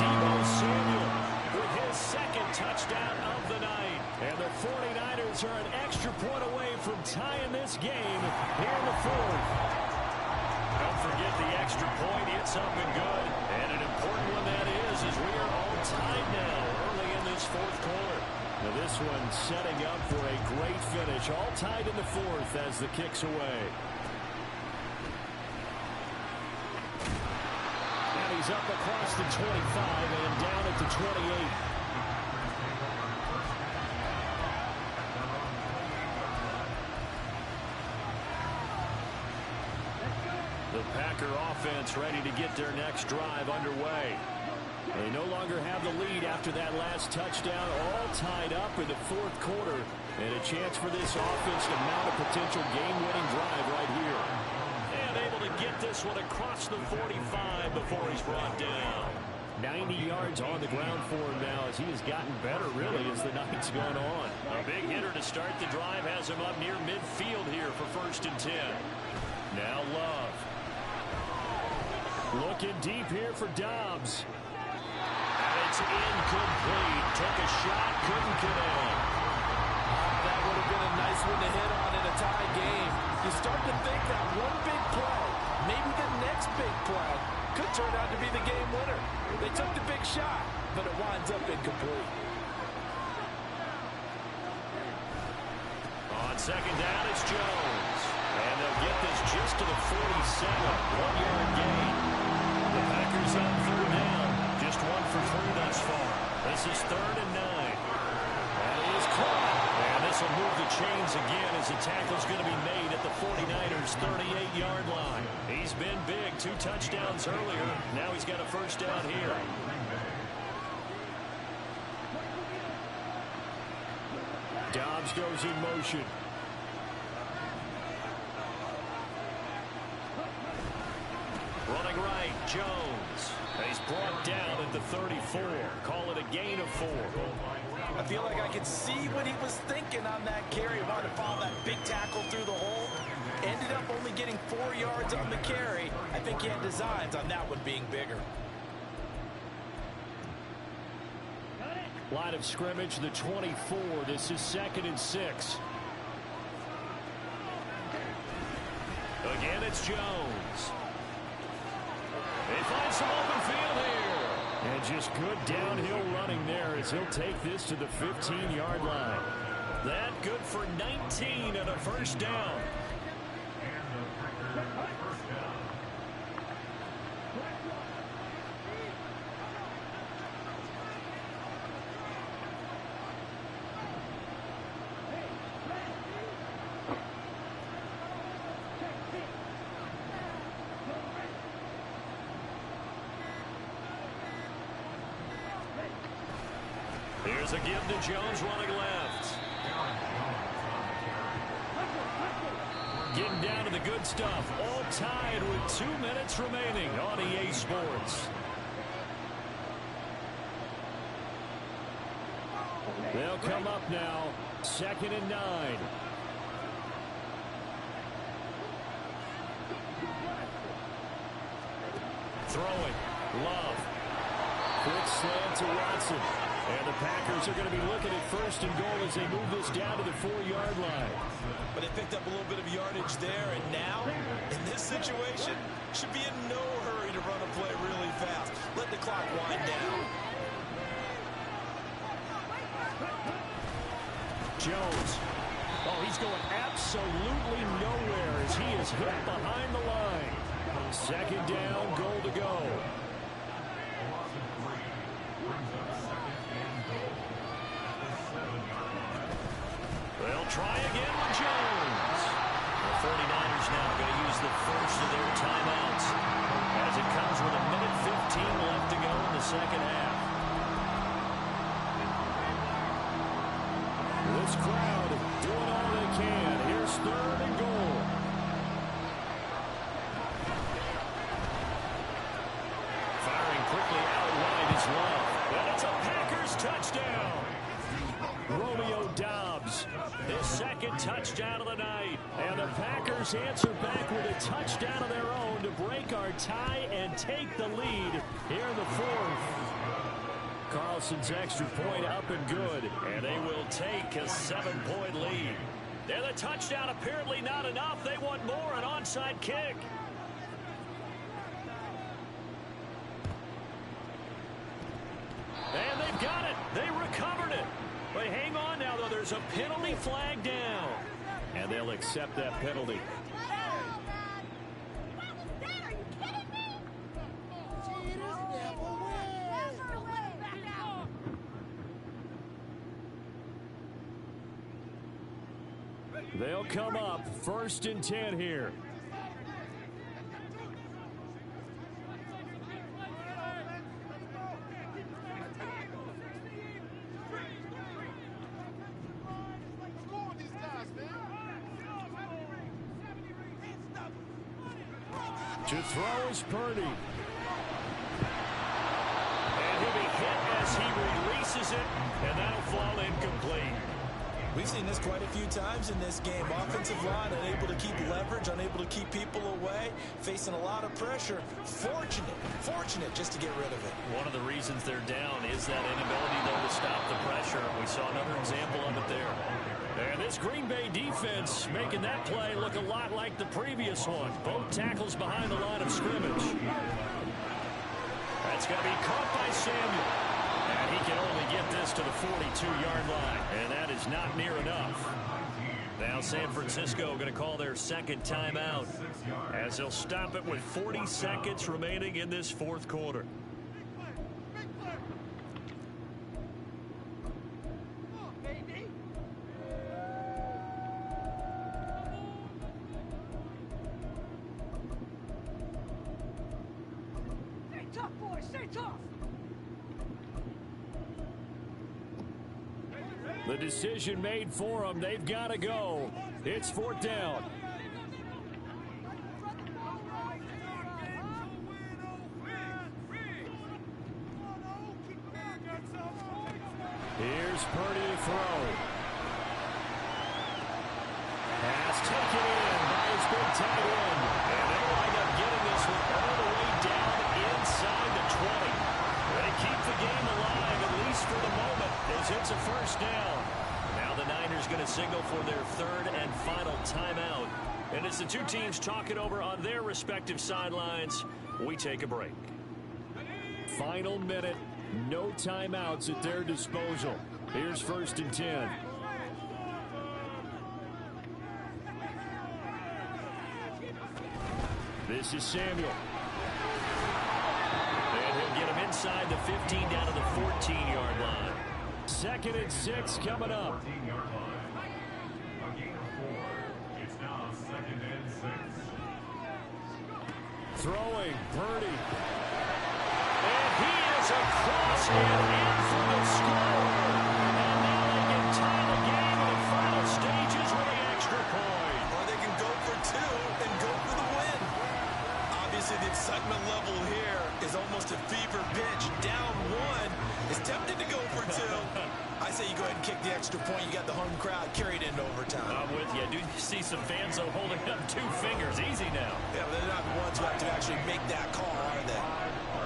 Deebo Samuel with his 2nd touchdown of the night. And the 49ers are an extra point away from tying this game here in the 4th. Don't forget the extra point. It's up and good. And an important one that is we are all tied now early in this 4th quarter. Now this one setting up for a great finish. All tied in the 4th as the kick's away. He's up across the 25 and down at the 28. The Packer offense ready to get their next drive underway. They no longer have the lead after that last touchdown, all tied up in the 4th quarter. And a chance for this offense to mount a potential game-winning drive right here. Able to get this one across the 45 before he's brought down. 90 yards on the ground for him now as he has gotten better really as the night's gone on. A big hitter to start the drive has him up near midfield here for 1st and 10. Now Love. Looking deep here for Dobbs. And it's incomplete. Took a shot, couldn't connect. That would have been a nice one to hit on in a tie game. You start to think that one big play, maybe the next big play, could turn out to be the game winner. They took the big shot, but it winds up incomplete. On 2nd down, it's Jones. And they'll get this just to the 47. 1-yard gain. The Packers on 3rd down. Just 1 for 3 thus far. This is 3rd and 9. That is caught. And this will move the chains again as the tackle's going to be made at the 49ers' 38-yard line. He's been big. 2 touchdowns earlier. Now he's got a 1st down here. Dobbs goes in motion. Running right, Jones. He's brought down at the 34. Call it a gain of 4. I feel like I could see what he was thinking on that carry. Wanted to follow that big tackle through the hole. Ended up only getting 4 yards on the carry. I think he had designs on that one being bigger. Line of scrimmage, the 24. This is 2nd and 6. Again, it's Jones. They find some open field here. And just good downhill running there as he'll take this to the 15-yard line. That good for 19 and a first down. Here's a give to Jones running left. Getting down to the good stuff. All tied with 2 minutes remaining on EA Sports. They'll come up now. 2nd and 9. Throwing. Love. Quick slant to Watson. And the Packers are going to be looking at 1st and goal as they move this down to the 4-yard line. But they picked up a little bit of yardage there, and now, in this situation, should be in no hurry to run a play really fast. Let the clock wind down. Jones. Oh, he's going absolutely nowhere as he is hit behind the line. 2nd down, goal to go. They'll try again with Jones. The 49ers now going to use the first of their timeouts as it comes with 1:15 left to go in the second half. This crowd doing all they can. Here's 3rd and goal. Firing quickly out wide is Love. And it's a Packers touchdown. Romeo Doubs, his 2nd touchdown of the night. And the Packers answer back with a touchdown of their own to break our tie and take the lead here in the 4th. Carlson's extra point up and good. And they will take a 7-point lead. And the touchdown apparently not enough. They want more, an onside kick. And they've got it. They recovered it. But hang on now, though. There's a penalty flag down. And they'll accept that penalty. They'll come up 1st and 10 here. To throw is Purdy. And he'll be hit as he releases it, and that'll fall incomplete. We've seen this quite a few times in this game. Offensive line unable to keep leverage, unable to keep people away, facing a lot of pressure. Fortunate just to get rid of it. One of the reasons they're down is that inability, though, to stop the pressure. We saw another example of it there. And this Green Bay defense making that play look a lot like the previous one. Both tackles behind the line of scrimmage. That's going to be caught by Samuel. And he can only get this to the 42-yard line. And that is not near enough. Now San Francisco going to call their 2nd timeout as they'll stop it with 40 seconds remaining in this 4th quarter. Stay tough, boys. Stay tough. The decision made for them. They've got to go. It's 4th down. Here's Purdy to throw. Pass taken in by his big tight end. And they wind up getting this one all the way down inside the 20. They keep the game alive, at least for the moment, as it's a 1st down. Now the Niners going to signal for their 3rd and final timeout. And as the two teams talk it over on their respective sidelines, we take a break. Final minute, no timeouts at their disposal. Here's 1st and 10. This is Samuel. And he'll get him inside the 15 down to the 14-yard line. 2nd and 6 coming up. 14-yard line. A gain of 4. It's now 2nd and 6. Throwing, Purdy. And he is across and in for the score. And now they can tie the game in the final stages with the extra point. Or they can go for 2 and go for the win. Obviously, the excitement level here is almost a fever pitch. Down 1 is tempted to go for 2. I say you go ahead and kick the extra point. You got the home crowd carried into overtime. I'm with you. I do see some fans, though, holding up 2 fingers. Easy now. Yeah, they're not the ones who have to actually make that call, are they?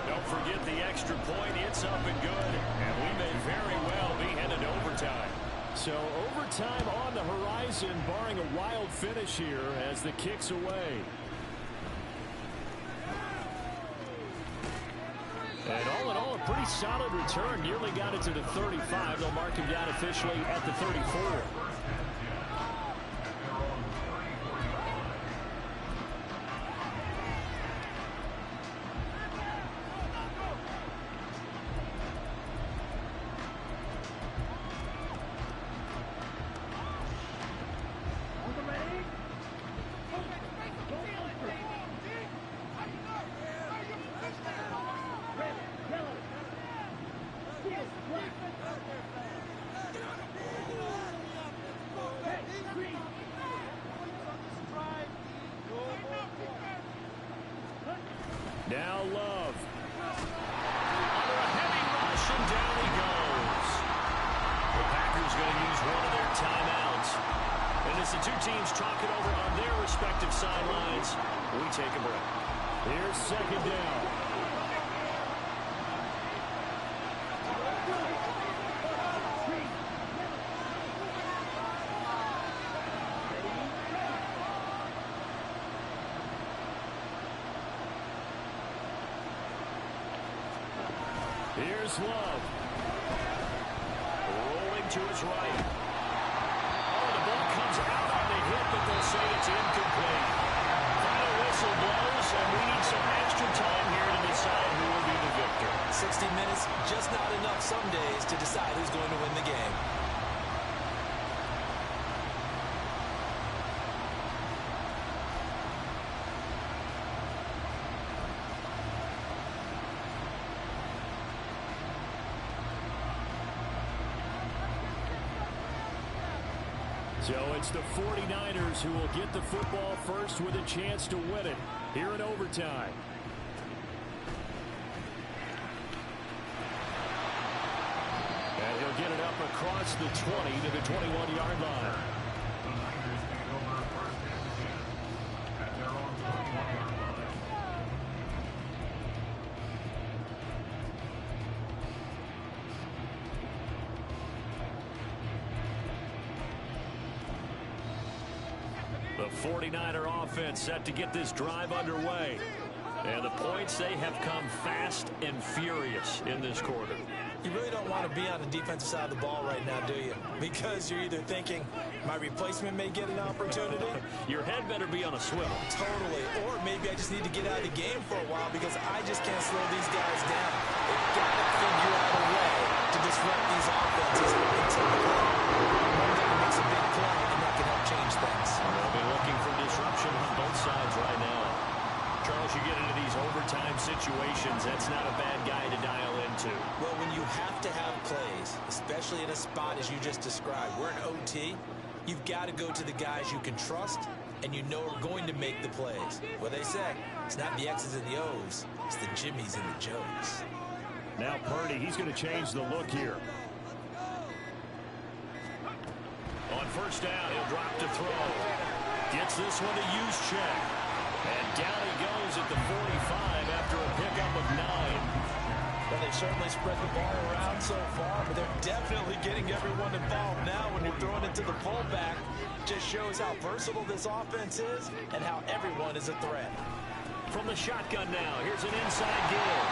Don't forget the extra point. It's up and good. And we may very well be headed to overtime. So overtime on the horizon, barring a wild finish here as the kick's away. And all in all, a pretty solid return. Nearly got it to the 35. They'll mark him down officially at the 34. Now Love. Under a heavy rush, and down he goes. The Packers going to use one of their timeouts. And as the two teams talk it over on their respective sidelines, we take a break. Here's 2nd down. Here's Love. Rolling to his right. Oh, the ball comes out on the hit, but they'll say it's incomplete. Final whistle blows, and we need some extra time here to decide who will be the victor. 60 minutes, just not enough some days to decide who's going to win the game. So it's the 49ers who will get the football first with a chance to win it here in overtime. And he'll get it up across the 20 to the 21-yard line. The Niners take over 1st and 10 at their own 21-yard line. The 49er offense set to get this drive underway. And the points, they have come fast and furious in this quarter. You really don't want to be on the defensive side of the ball right now, do you? Because you're either thinking, my replacement may get an opportunity. Your head better be on a swivel. Totally. Or maybe I just need to get out of the game for a while because I just can't slow these guys down. They've got to figure out a way to disrupt these offenses until one guy makes a big play, and that can help change things. They'll be looking for disruption on both sides right now. Charles, you get into these overtime situations, that's not a bad guy to dial into. Well, when you have to have plays, especially in a spot as you just described, we're in OT, you've got to go to the guys you can trust and you know are going to make the plays. What they say, it's not the X's and the O's, it's the Jimmies and the Joes. Now Purdy, he's going to change the look here. On 1st down, he'll drop to throw. Gets this one to Juszczyk. And down he goes at the 45 after a pickup of 9. Well, they've certainly spread the ball around so far, but they're definitely getting everyone involved now when you're throwing it to the fullback. Just shows how versatile this offense is and how everyone is a threat. From the shotgun now, here's an inside give.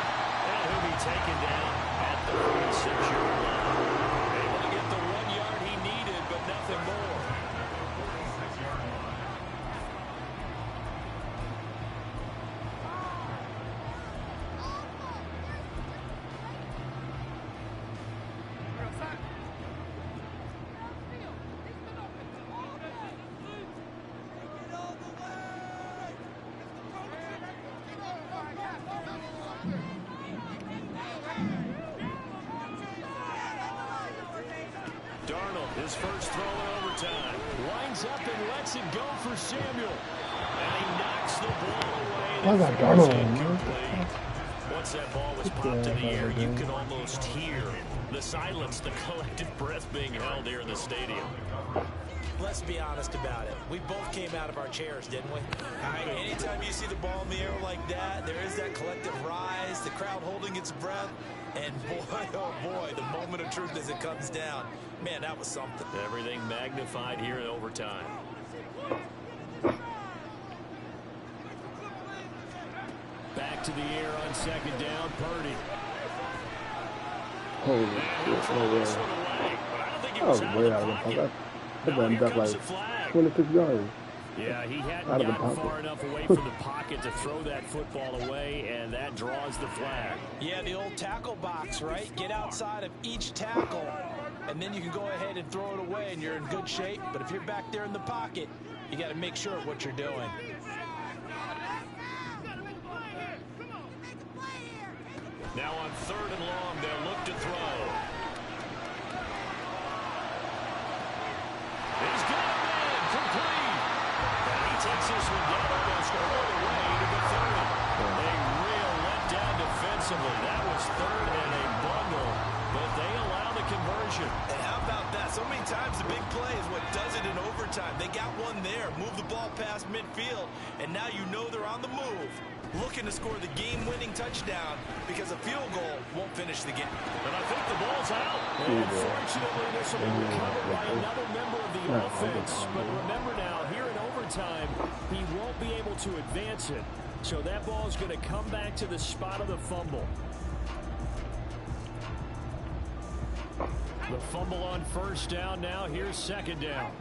And he'll be taken down at the 46-yard line. Able to get the 1 yard he needed, but nothing more. His first throw in overtime. Winds up and lets it go for Samuel. And he knocks the ball away. I got Darnold. Once that ball was popped in the air, you could almost hear the silence, the collective breath being held here in the stadium. Let's be honest about it. We both came out of our chairs, didn't we? Anytime you see the ball in the air like that, there is that collective rise, the crowd holding its breath, and boy, oh boy, the moment of truth as it comes down. Man, that was something. Everything magnified here in overtime. Back to the air on second down, Purdy. Holy shit, no way. I was way out of the pocket. I ran back like 26 yards. Yeah, he hadn't gotten far enough away from the pocket to throw that football away, and that draws the flag. Yeah, the old tackle box, right? Get outside of each tackle, and then you can go ahead and throw it away, and you're in good shape. But if you're back there in the pocket, you got to make sure of what you're doing. Now on 3rd and long, they'll look to throw. He's got a man, complete. And he takes this one down almost all the way to the 30. A real letdown defensively. That was 3rd and a bundle, but they allow the conversion. And how about that? So many times the big play is what does it in overtime. They got one there, move the ball past midfield, and now you know they're on the move, looking to score the game-winning touchdown because a field goal won't finish the game. And I think the ball's out. Unfortunately, this will be recovered by another member of the offense. But remember now, here in overtime, he won't be able to advance it. So that ball is going to come back to the spot of the fumble. The fumble on 1st down now. Here's 2nd down.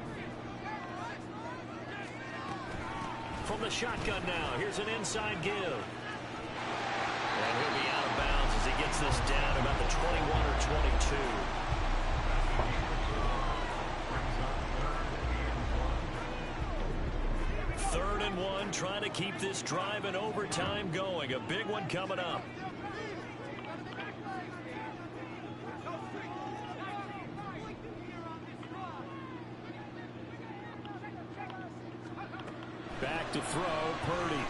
From the shotgun now, here's an inside give. And he'll be out of bounds as he gets this down about the 21 or 22. 3rd and 1, trying to keep this drive in overtime going. A big one coming up. Back to throw, Purdy.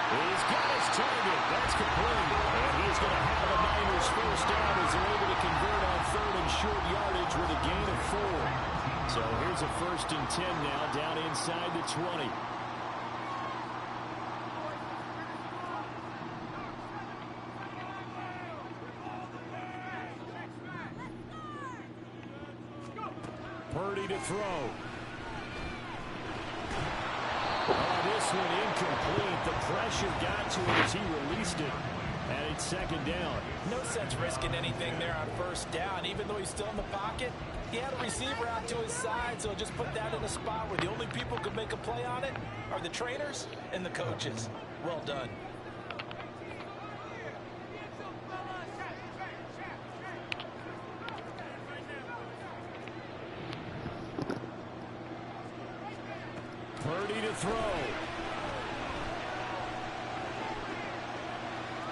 He's got his target. That's complete. And he's going to have the Niners first down as they're able to convert on 3rd and short yardage with a gain of 4. So here's a 1st and 10 now down inside the 20. Purdy to throw. This one incomplete. The pressure got to it as he released it. And it's 2nd down. No sense risking anything there on 1st down. Even though he's still in the pocket, he had a receiver out to his side, so just put that in a spot where the only people who could make a play on it are the trainers and the coaches. Well done. Purdy to throw.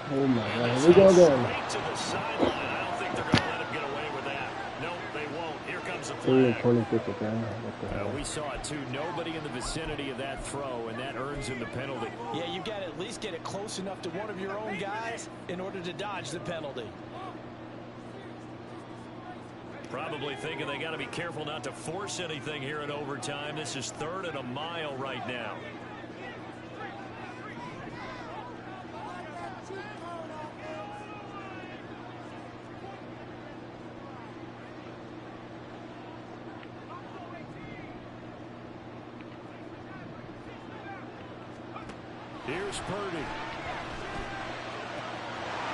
Oh my God, here we go again. Straight to the sideline. I don't think they're going to let him get away with that. No, they won't. Here comes a 3 flag. 26 again. What the hell? We saw it too. Nobody in the vicinity of that throw, and that earns him the penalty. Yeah, you've got to at least get it close enough to one of your own guys in order to dodge the penalty. Probably thinking they got to be careful not to force anything here in overtime. This is 3rd and a mile right now. Here's Purdy.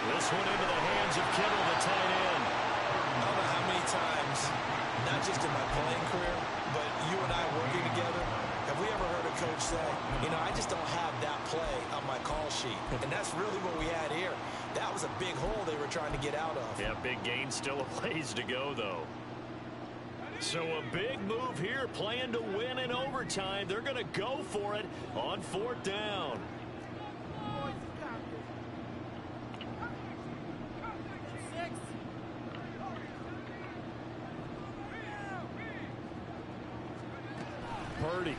This one into the hands of Kittle, the tight end. I don't know how many times, not just in my playing career, but you and I working together, have we ever heard a coach say, you know, I just don't have that play on my call sheet. And that's really what we had here. That was a big hole they were trying to get out of. Yeah, big gain, still a ways to go, though. So a big move here, playing to win in overtime. They're going to go for it on 4th down. Purdy.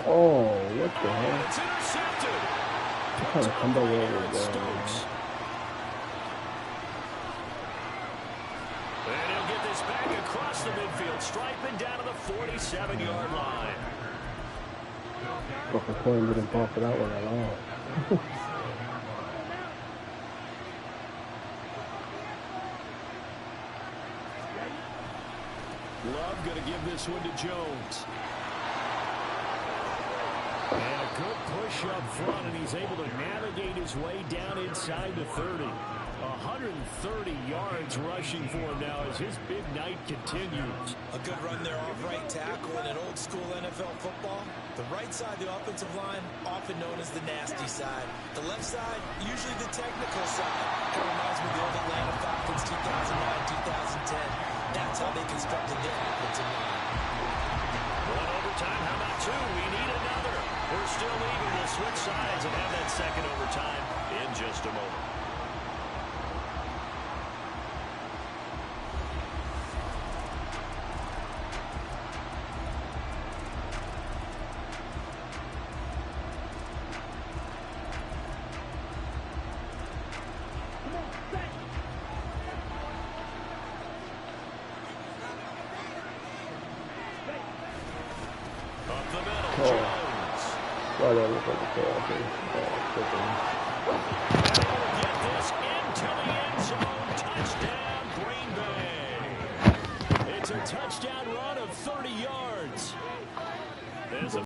Oh, what the hell? It's intercepted. What kind of combo was that? Stokes. And he'll get this back across the midfield, striping down to the 47-yard line. Fucking coin didn't fall for that one at all. Love going to give this one to Jones. And a good push up front, and he's able to navigate his way down inside the 30. 130 yards rushing for him now as his big night continues. A good run there off right tackle in an old school NFL football. The right side of the offensive line, often known as the nasty side. The left side, usually the technical side. Kind of reminds me of the old Atlanta Falcons 2009, 2010. That's how they constructed their offensive line. One overtime, how about two? We need another. We're still even. We'll switch sides and have that second overtime in just a moment. Oh, that looks like a fail. Get this into the